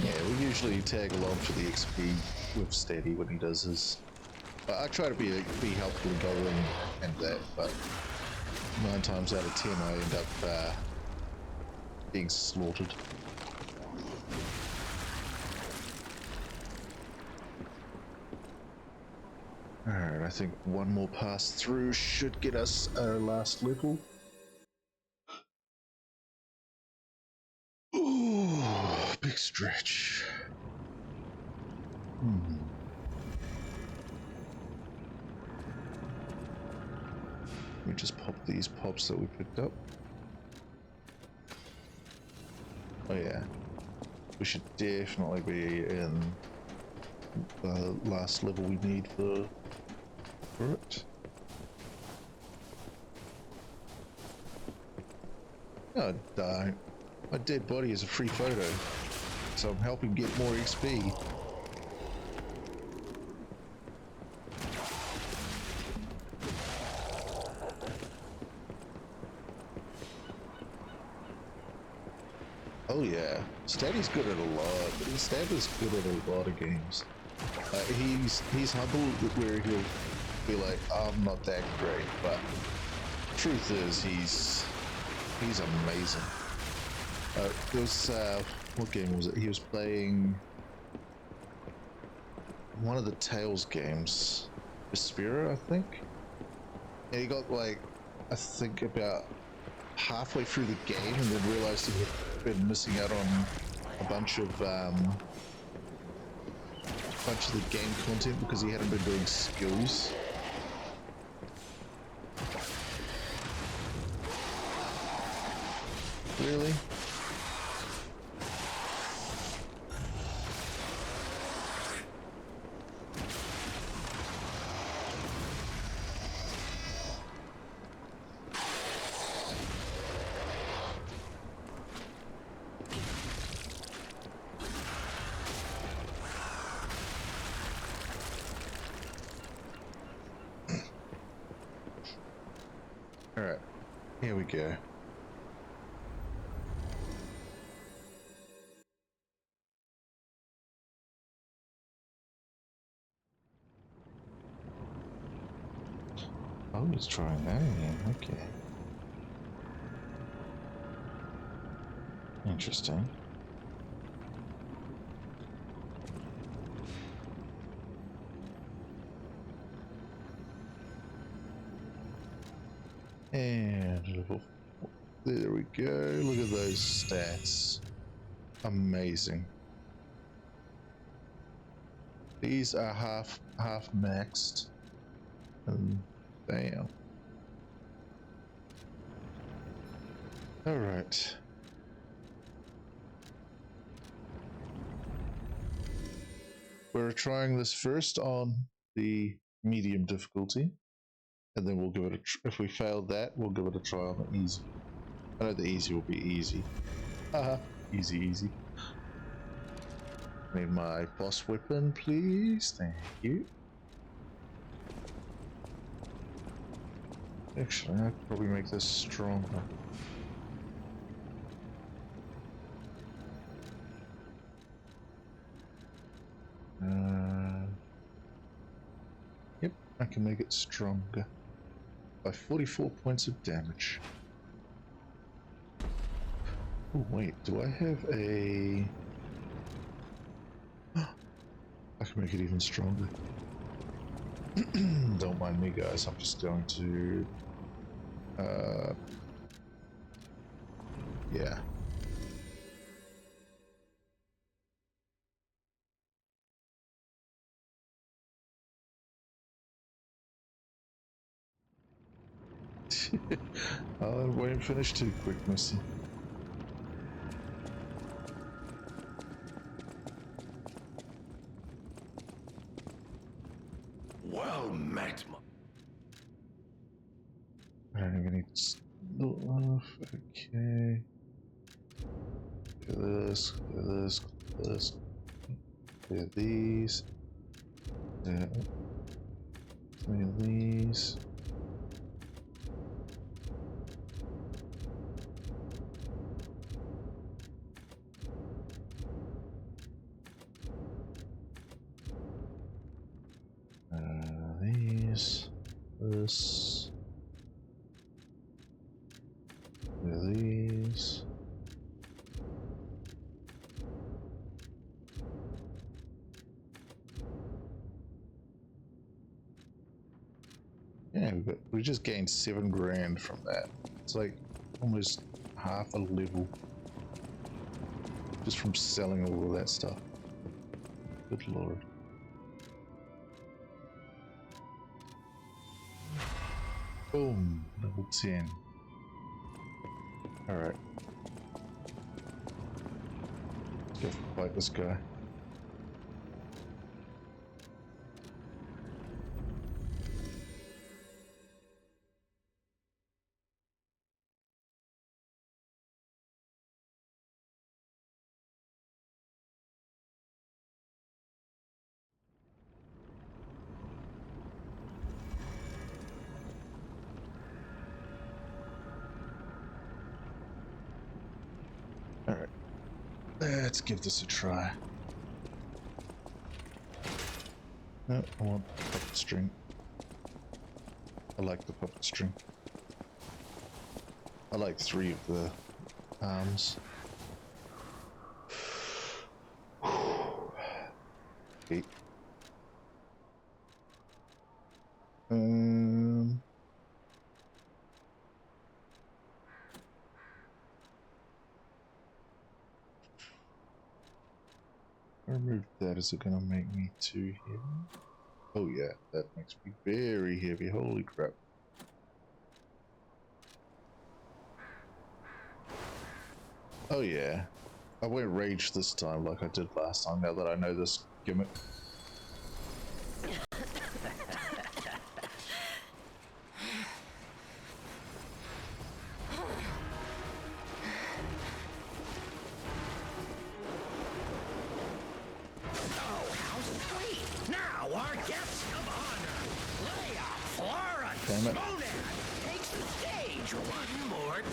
Yeah, we usually tag along for the XP with Steady when he does his. I try to be helpful and go in and that, but 9 times out of 10 I end up being slaughtered. Alright, I think one more pass through should get us our last level. Ooh, big stretch. Let me just pop these pops that we picked up. Oh yeah. We should definitely be in the last level we need for it. Oh, don't. My dead body is a free photo, so I'm helping get more XP. Oh yeah, Steady's good at a lot. Steady's good at a lot of games. He's humble where he'll be like, I'm not that great, but truth is he's amazing. It was what game was it? He was playing one of the Tales games, Vespera, I think. And he got like, I think about halfway through the game, and then realized he had been missing out on a bunch of the game content because he hadn't been doing skills. Really? All right, here we go. Oh, he's trying that again. Okay. Interesting. And there we go. Look at those stats. Amazing. These are half maxed. And bam. All right. We're trying this first on the medium difficulty, and then we'll give it a. If we fail that, we'll give it a try on the easy. I know the easy will be easy. Haha, easy, easy. Need my boss weapon, please. Thank you. Actually, I could probably make this stronger. Yep, I can make it stronger by 44 points of damage. Oh wait, do I have a... I can make it even stronger. Don't mind me, guys. I'm just going to... yeah. Oh, it won't finish too quick, Missy. Well met, Alright, we need to start off. Okay. Clear this, clear this, clear this. Clear these. Clear these. These. This. Clear these. Yeah, we just gained 7 grand from that. It's like almost half a level just from selling all of that stuff. Good lord. Boom, level 10. Alright. Let's go fight this guy. Alright. Let's give this a try. No, I want puppet string. I like the puppet string. I like 3 of the arms. Okay. Remove that. Is it gonna make me too heavy? Oh yeah, that makes me very heavy. Holy crap. Oh yeah. I won't rage this time like I did last time, now that I know this gimmick. Damn it. takes the stage one more time.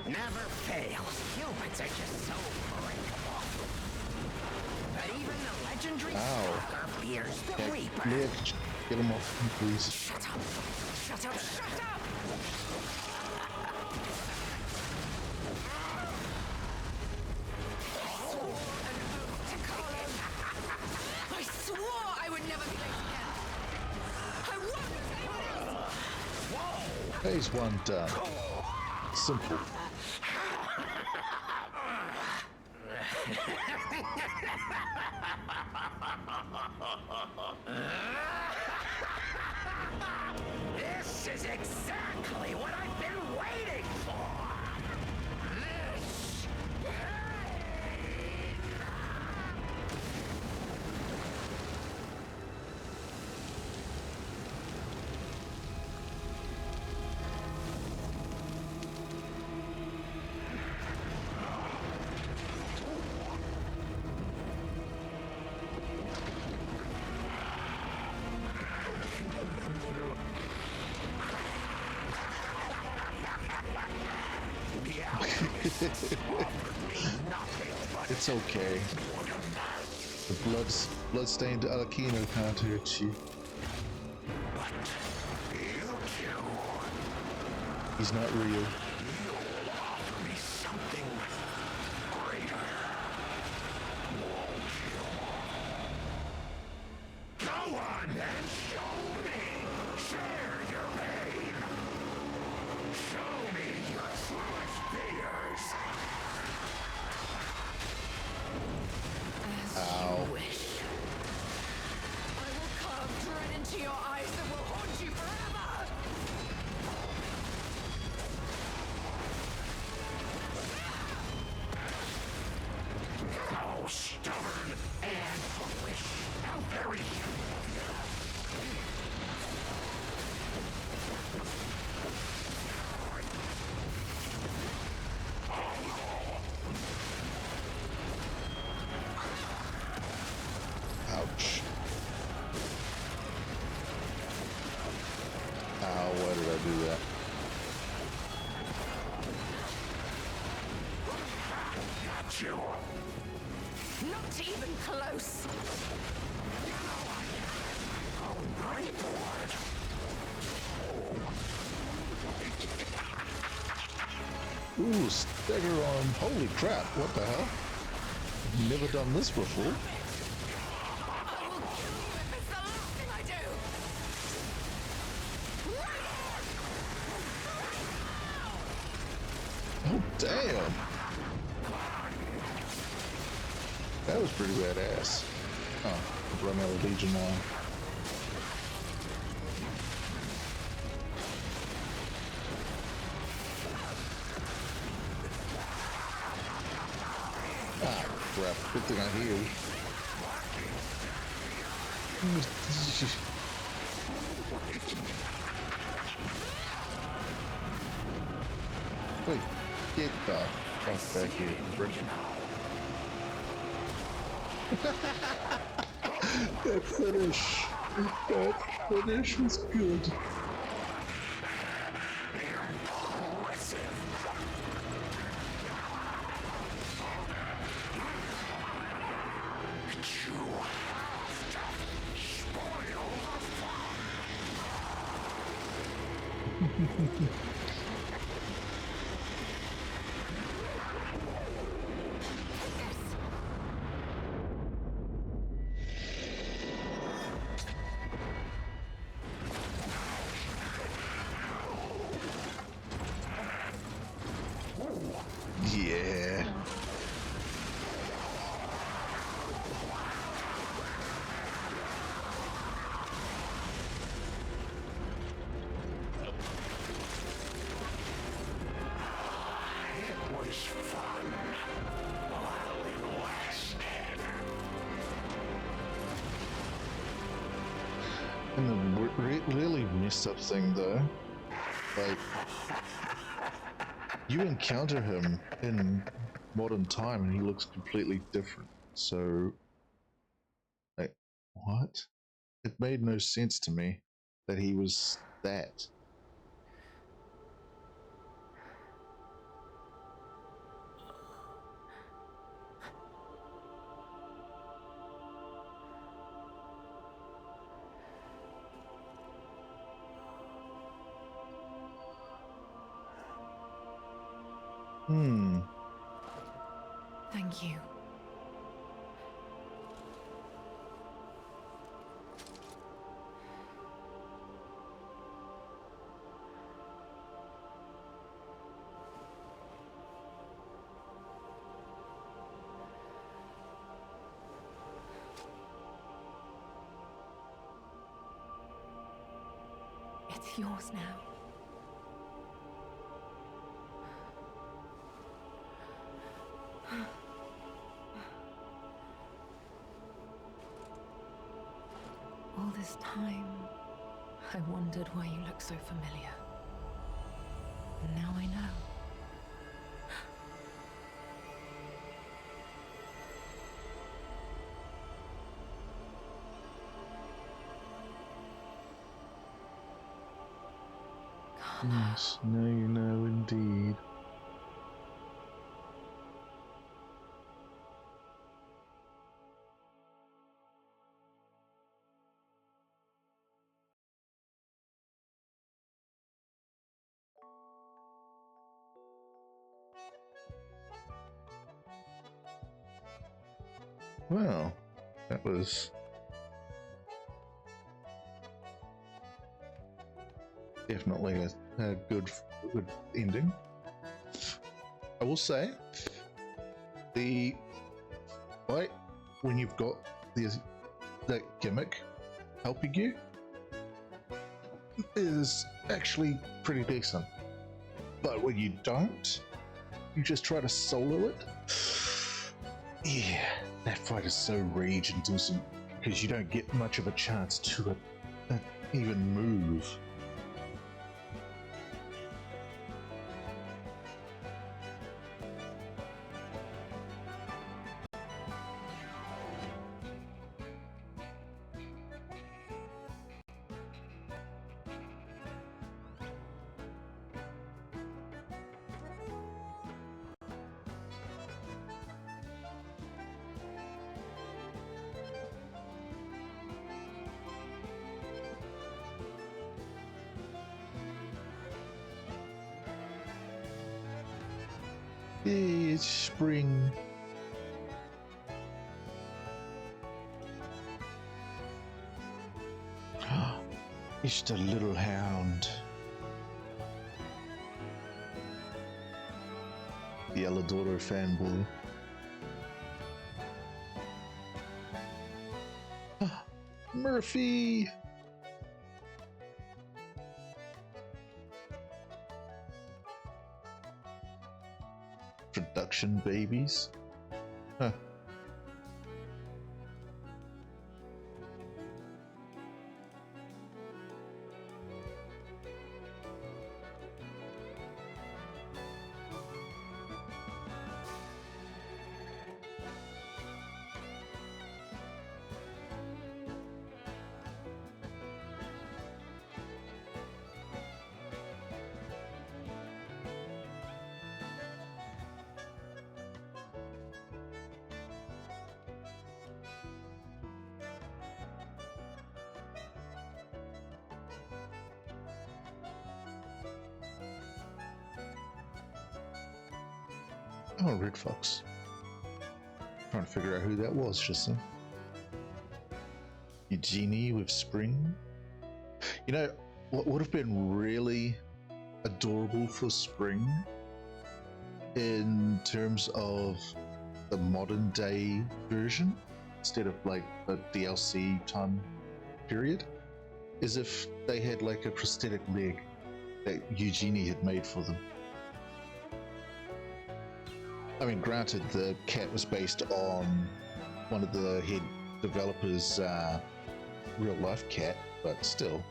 Never fails. Humans are just so breakable. But even the legendary stalker fears the Reaper. Let's get him off me, please. Shut up! Shut up! Shut up! I swore I would never be late again. I won't. Phase 1 done. Simple. This is exactly what I've been waiting for! This It's okay. The bloodstained Alakino can't hurt you. He's not real. Go on then, show me! Share your pain! Show me your Not even close. Ooh, stagger on. Holy crap, what the hell? Never done this before. I will kill you if it's the last thing I do. Oh, damn. That was pretty badass. Oh, I've run out of Legion now. Ah, crap. Good thing I healed. Wait, get the fuck back here, Britain. That finish was good. Yeah. And the really messed up thing though, like, you encounter him in modern time and he looks completely different. So, like, what? It made no sense to me that he was that. Thank you. It's yours now. All this time, I wondered why you look so familiar. And now I know. Yes, now you know indeed. Well, that was definitely a good ending. I will say, the fight when you've got that gimmick helping you is actually pretty decent. But when you don't, you just try to solo it. Yeah, that fight is so rage inducing because you don't get much of a chance to even move. Hey, it's spring. It's the little hound. The Aladoro fanboy. Murphy! Production babies? Huh. Oh, Red Fox. Trying to figure out who that was just then. Eugenie with Spring. You know, what would have been really adorable for Spring in terms of the modern day version instead of like the DLC time period is if they had like a prosthetic leg that Eugenie had made for them. I mean, granted, the cat was based on one of the head developers' real life cat, but still.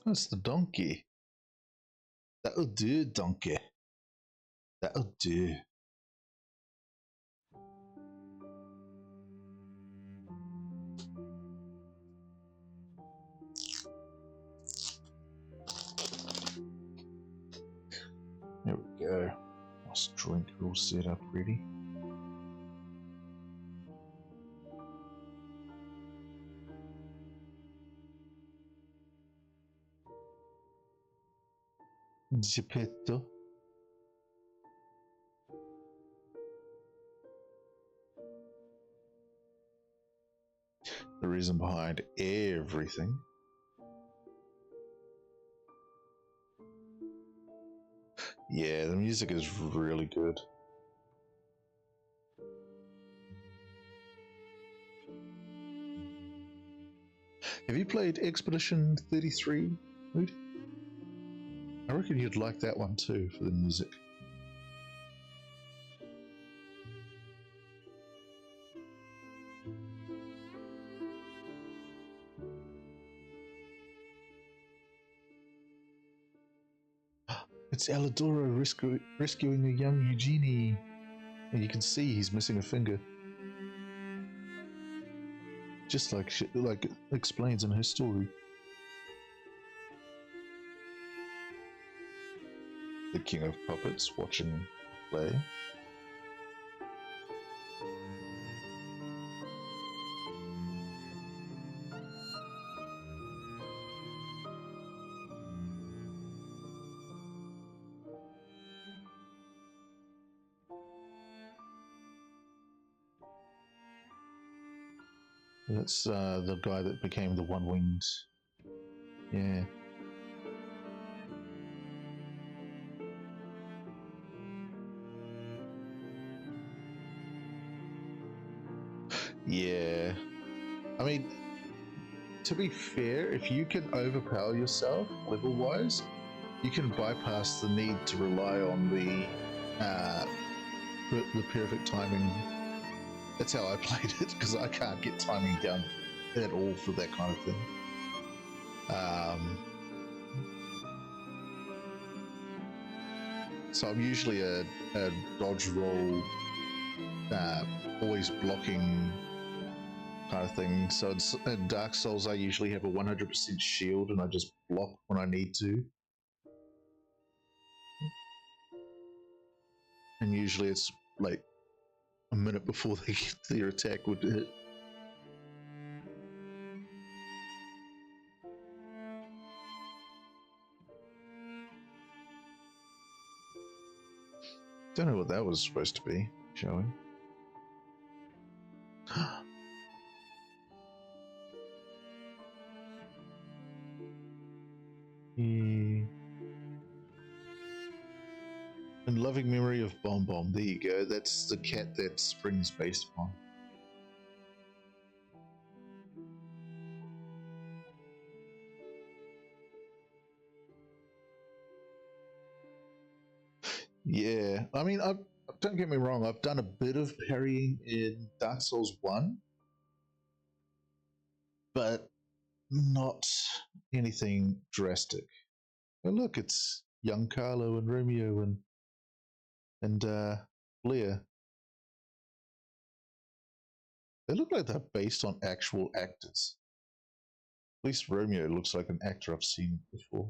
That's the donkey. That'll do, donkey. That'll do. There we go. Nice drink all set up ready. Geppetto. The reason behind everything. Yeah, the music is really good. Have you played Expedition 33, Moody? I reckon you'd like that one too for the music. It's Alidoro rescuing a young Eugenie. And you can see he's missing a finger. Just like it explains in her story. The King of Puppets watching play. That's the guy that became the one-winged. Yeah. Yeah. I mean, to be fair, if you can overpower yourself level-wise, you can bypass the need to rely on the perfect timing. That's how I played it, because I can't get timing down at all for that kind of thing. So I'm usually a dodge roll, always blocking kind of thing. So in Dark Souls, I usually have a 100% shield and I just block when I need to. and usually it's like a minute before their attack would hit. Don't know what that was supposed to be showing. In loving memory of Bomb Bomb. There you go. That's the cat that Spring's based upon. Yeah, I mean, don't get me wrong. I've done a bit of parrying in Dark Souls 1, but not anything drastic. Oh, look, it's young Carlo and Romeo and Blair. They look like they're based on actual actors. At least Romeo looks like an actor I've seen before.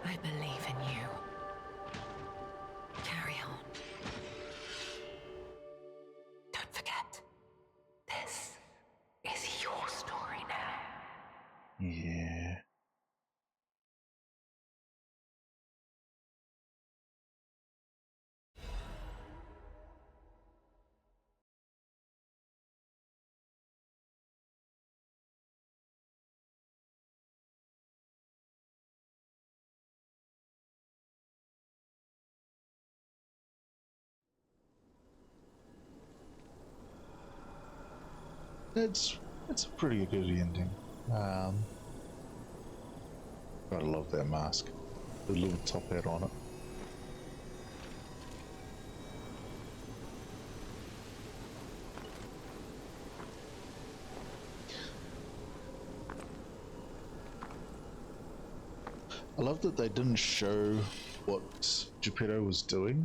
I believe in you. Carry on. Don't forget, this is your story now. Yeah. It's a pretty good ending. I love that mask. The little top hat on it. I love that they didn't show what Geppetto was doing.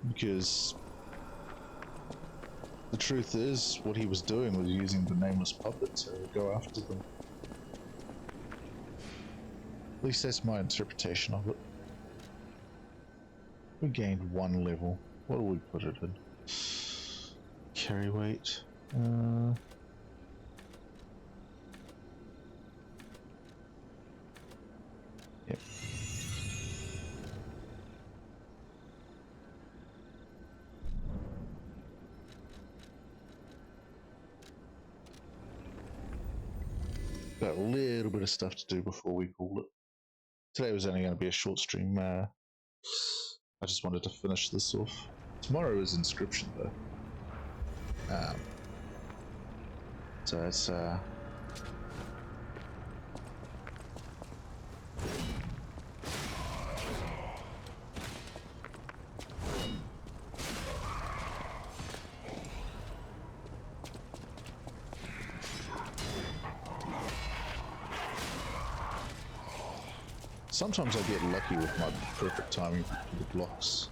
Because the truth is, what he was doing was using the nameless puppet to go after them. At least that's my interpretation of it. We gained 1 level. What do we put it in? Carry weight. Yep. Got a little bit of stuff to do before we call it. Today was only going to be a short stream. I just wanted to finish this off. Tomorrow is Inscription, though. So it's sometimes I get lucky with my perfect timing for the blocks.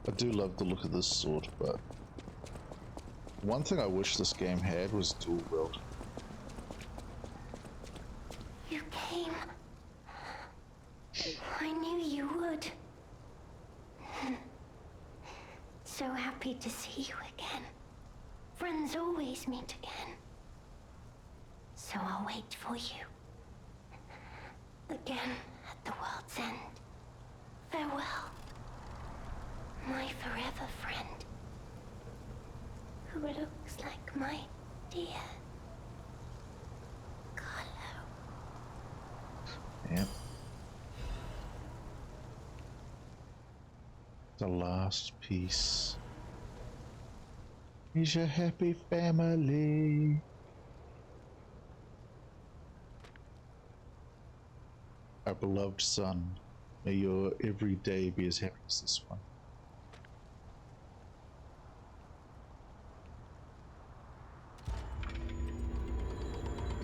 I do love the look of this sword, but one thing I wish this game had was dual wield. You came. I knew you would. So happy to see you again. Friends always meet again. So I'll wait for you. Again at the world's end. Farewell. My forever friend. Who looks like my dear Carlo. Yep. The last piece. Is a happy family. Our beloved son, may your every day be as happy as this one.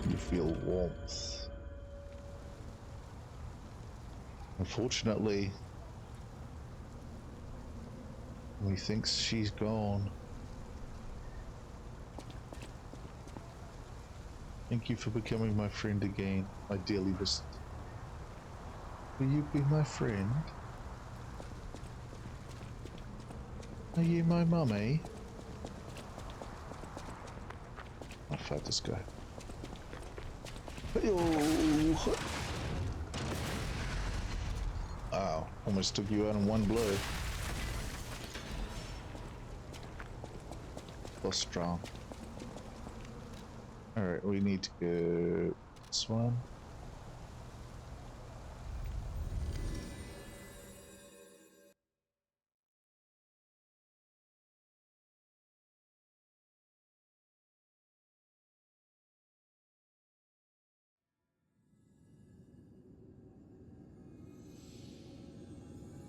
You feel warmth. Unfortunately, he thinks she's gone. Thank you for becoming my friend again, my dearly distant. Will you be my friend? Are you my mummy? I'll fight this guy. Oh. Wow, almost took you out in one blow. Plus strong. Alright, we need to go this one.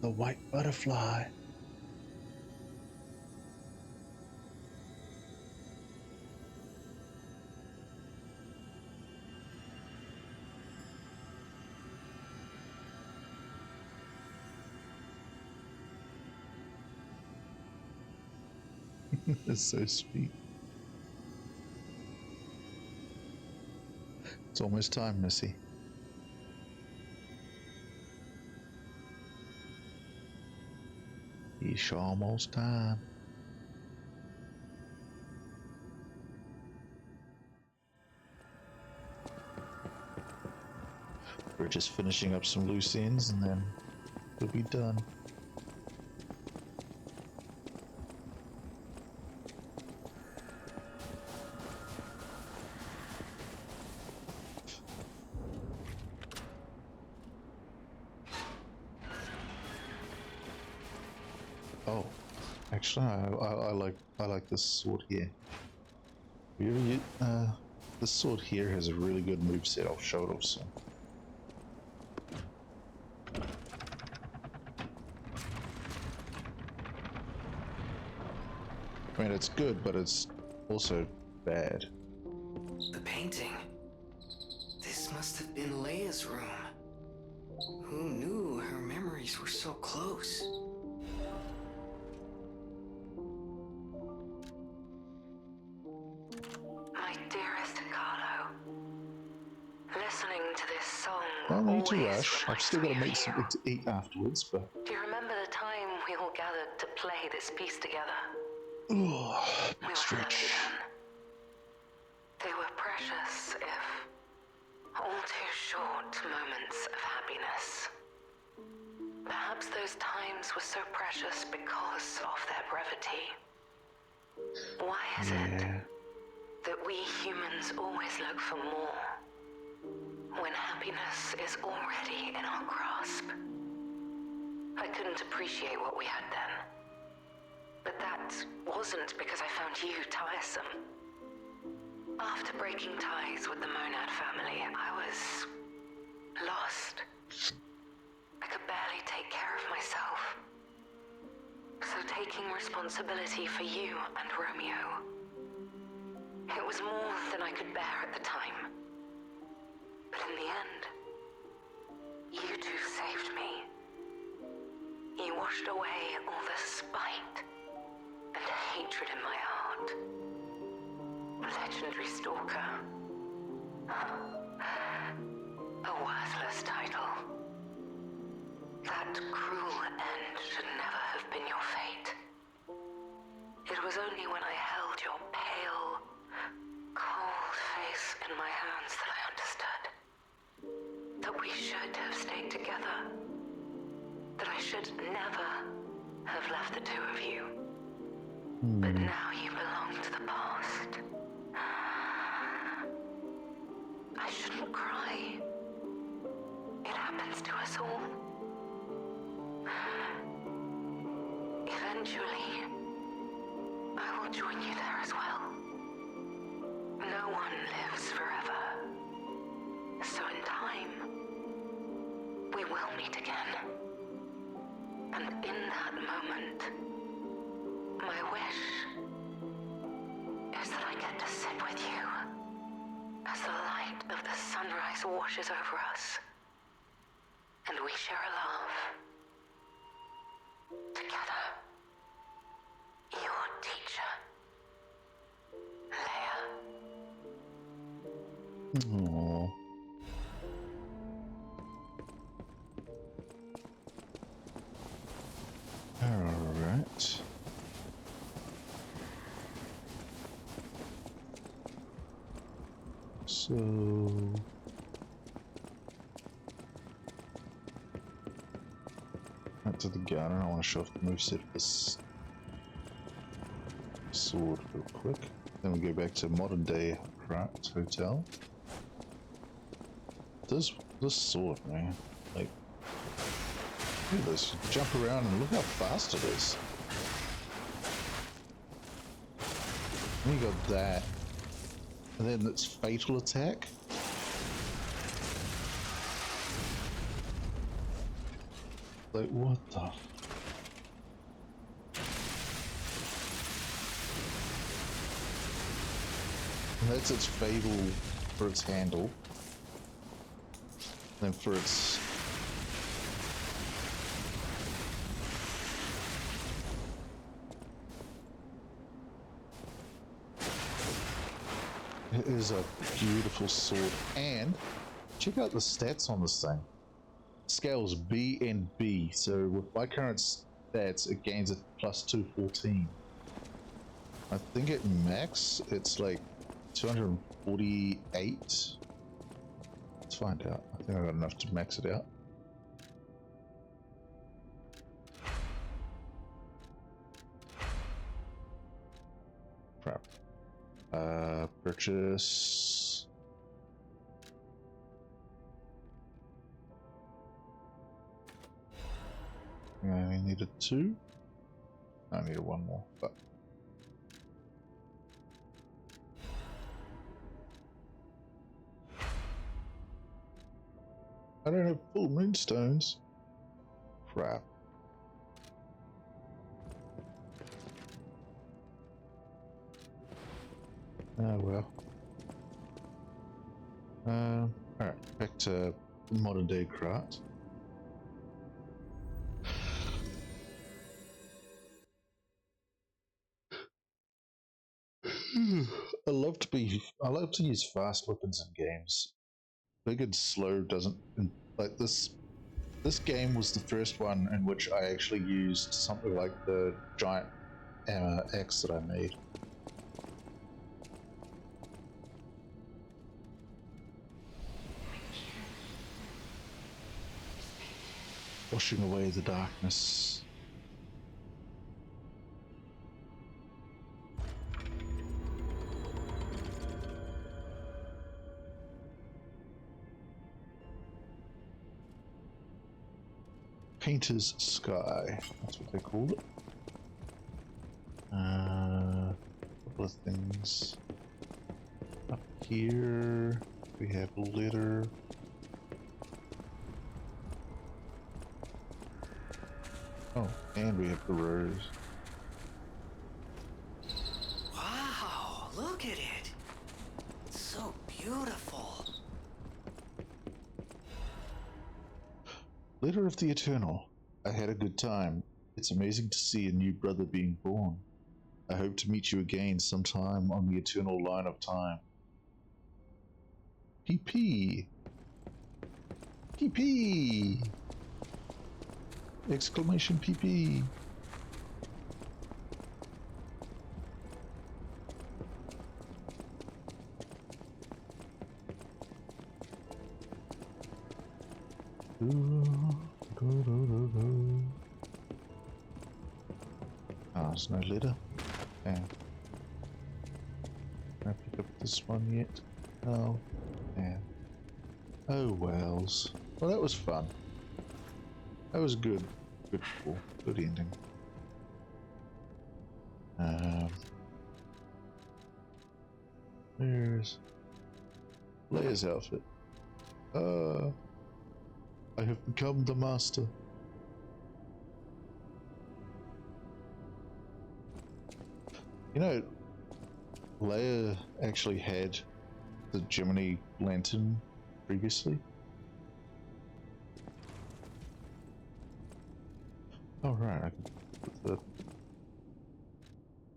The white butterfly. That's so sweet. It's almost time, Missy. It's almost time. We're just finishing up some loose ends and then we'll be done. Oh, actually, I like this sword here. This sword here has a really good moveset. I'll show it off soon. I mean, it's good, but it's also bad. The painting. This must have been Leia's room. Who knew her memories were so close? My dearest Carlo, listening to this song No need to always rush. I've reminds still got me to of make something you. to eat afterwards, but... Do you remember the time we all gathered to play this piece together? Oh, We were happy stretch. then. They were precious, if all too short moments of happiness. Perhaps those times were so precious because of their brevity. Why is it that we humans always look for more when happiness is already in our grasp? I couldn't appreciate what we had then. But that wasn't because I found you tiresome. After breaking ties with the Monad family, I was lost. I could barely take care of myself. So taking responsibility for you and Romeo, it was more than I could bear at the time. But in the end, you two saved me. You washed away all the spite and hatred in my heart. Legendary stalker. A worthless title. That cruel end should never have been your fate. It was only when I held your pale, cold face in my hands that I understood. That we should have stayed together. That I should never have left the two of you. But now you belong to the past. I shouldn't cry. It happens to us all. Eventually, I will join you there as well. No one lives forever. So in time, we will meet again. And in that moment, my wish is that I get to sit with you as the light of the sunrise washes over us, and we share a love together. Your teacher, Leia. Aww. Alright. So back to the gun. I want to show off the moveset of this sword real quick. Then we go back to modern day Craft Hotel. This sword, man, like, look at this. You jump around and look how fast it is. And you got that. And then its fatal attack. Like, what the? And that's its fatal for its handle. And for its it is a beautiful sword. And check out the stats on this thing. Scales B and B. So with my current stats, it gains a plus 214. I think at max it's like 248. Let's find out. I think I got enough to max it out. Crap. Purchase. I only needed 2. I needed 1 more, but I don't have full moonstones. Crap. Oh well. Alright, back to modern day craft. I love to use fast weapons in games. Big and slow doesn't, like this. This game was the first one in which I actually used something like the giant axe that I made. Washing away the darkness. Painter's Sky, that's what they called it. A couple of things. Up here, we have litter. Oh, and we have the rose. Wow, look at it. It's so beautiful. Leader of the Eternal, I had a good time. It's amazing to see a new brother being born. I hope to meet you again sometime on the eternal line of time. PP. PP! Exclamation PP! Oh, there's no letter. Yeah. Can I pick up this one yet? No. Yeah. Oh, Wells. Well, that was fun. That was good. Good call. Good ending. There's Leia's outfit. I have become the master. You know, Leia actually had the Gemini lantern previously. Oh right, I can put the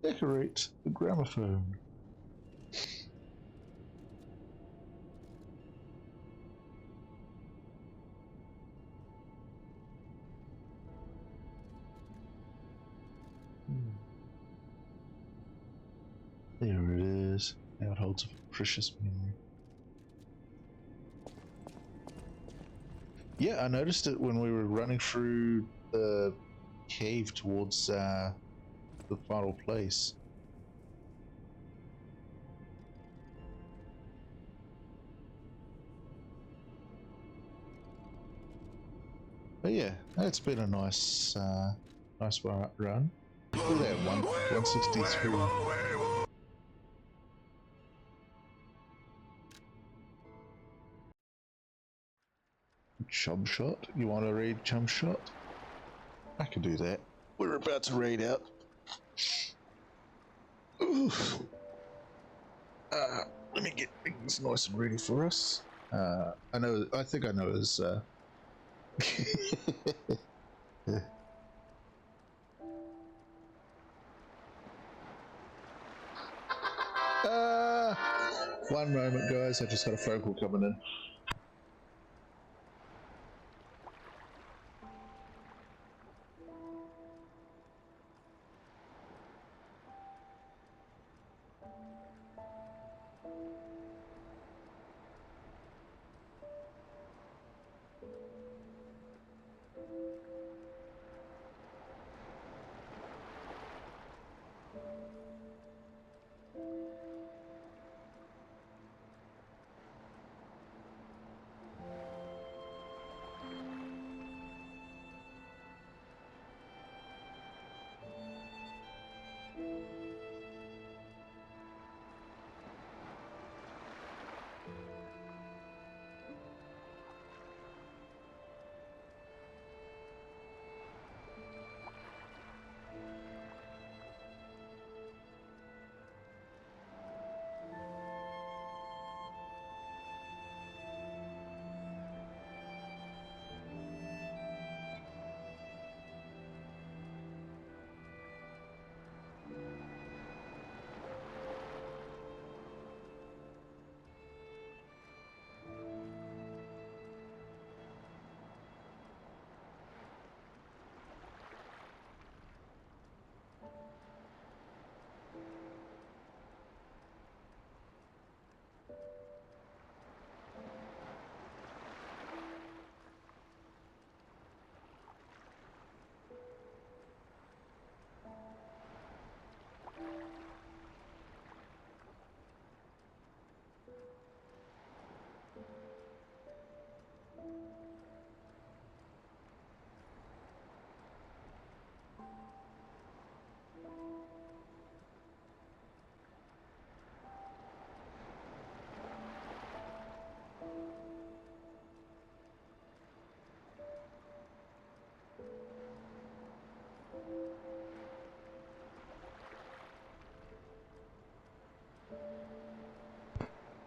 decorate the gramophone. There it is. Now it holds a precious memory. Yeah, I noticed it when we were running through the cave towards the final place. But yeah, it's been a nice run. Look at that, 163. Chum shot? You want to read chum shot? I can do that. We're about to read out. Oof. Let me get things nice and ready for us. I think I know his. One moment, guys. I just got a phone call coming in.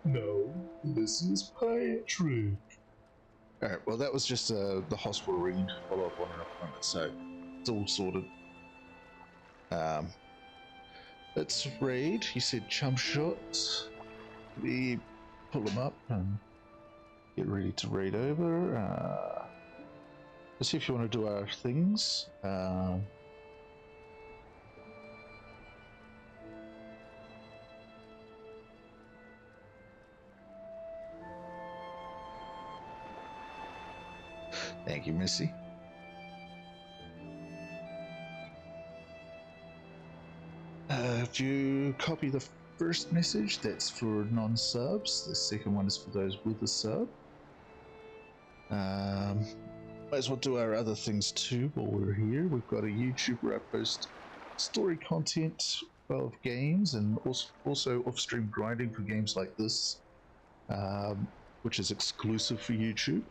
No, this is Patrick. Alright, well that was just the hospital ring to follow up on an appointment, so it's all sorted. Let's raid. You said chum shot. We pull them up and get ready to raid over. Let's see if you want to do our things. Thank you, Missy. If you copy the first message, that's for non-subs. The second one is for those with a sub. Might as well do our other things too while we're here. We've got a YouTube where I post story content of games and also off-stream grinding for games like this, which is exclusive for YouTube.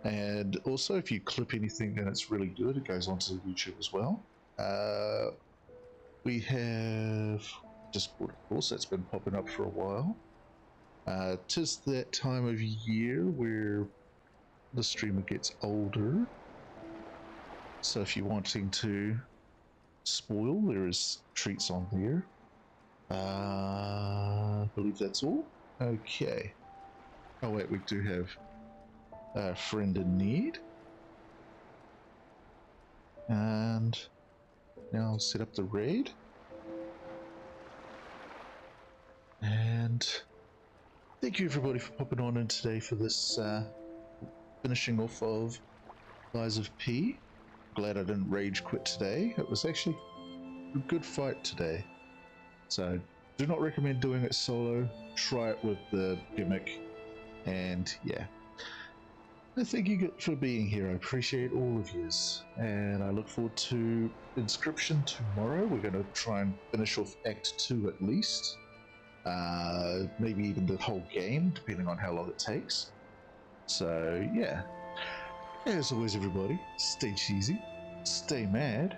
And also, if you clip anything and it's really good, it goes onto YouTube as well. We have Discord, of course, that's been popping up for a while. 'Tis that time of year where the streamer gets older. So if you're wanting to spoil, there is treats on there. I believe that's all. Okay. Oh wait, we do have a friend in need. And now I'll set up the raid. And thank you everybody for popping on in today for this finishing off of Lies of P. Glad I didn't rage quit today. It was actually a good fight today. So do not recommend doing it solo. Try it with the gimmick. And yeah. Thank you for being here. I appreciate all of yous. And I look forward to Inscription tomorrow. We're going to try and finish off Act 2 at least. Maybe even the whole game, depending on how long it takes. So, yeah. As always, everybody, stay cheesy, stay mad,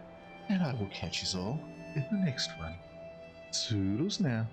and I will catch you all in the next one. Toodles now.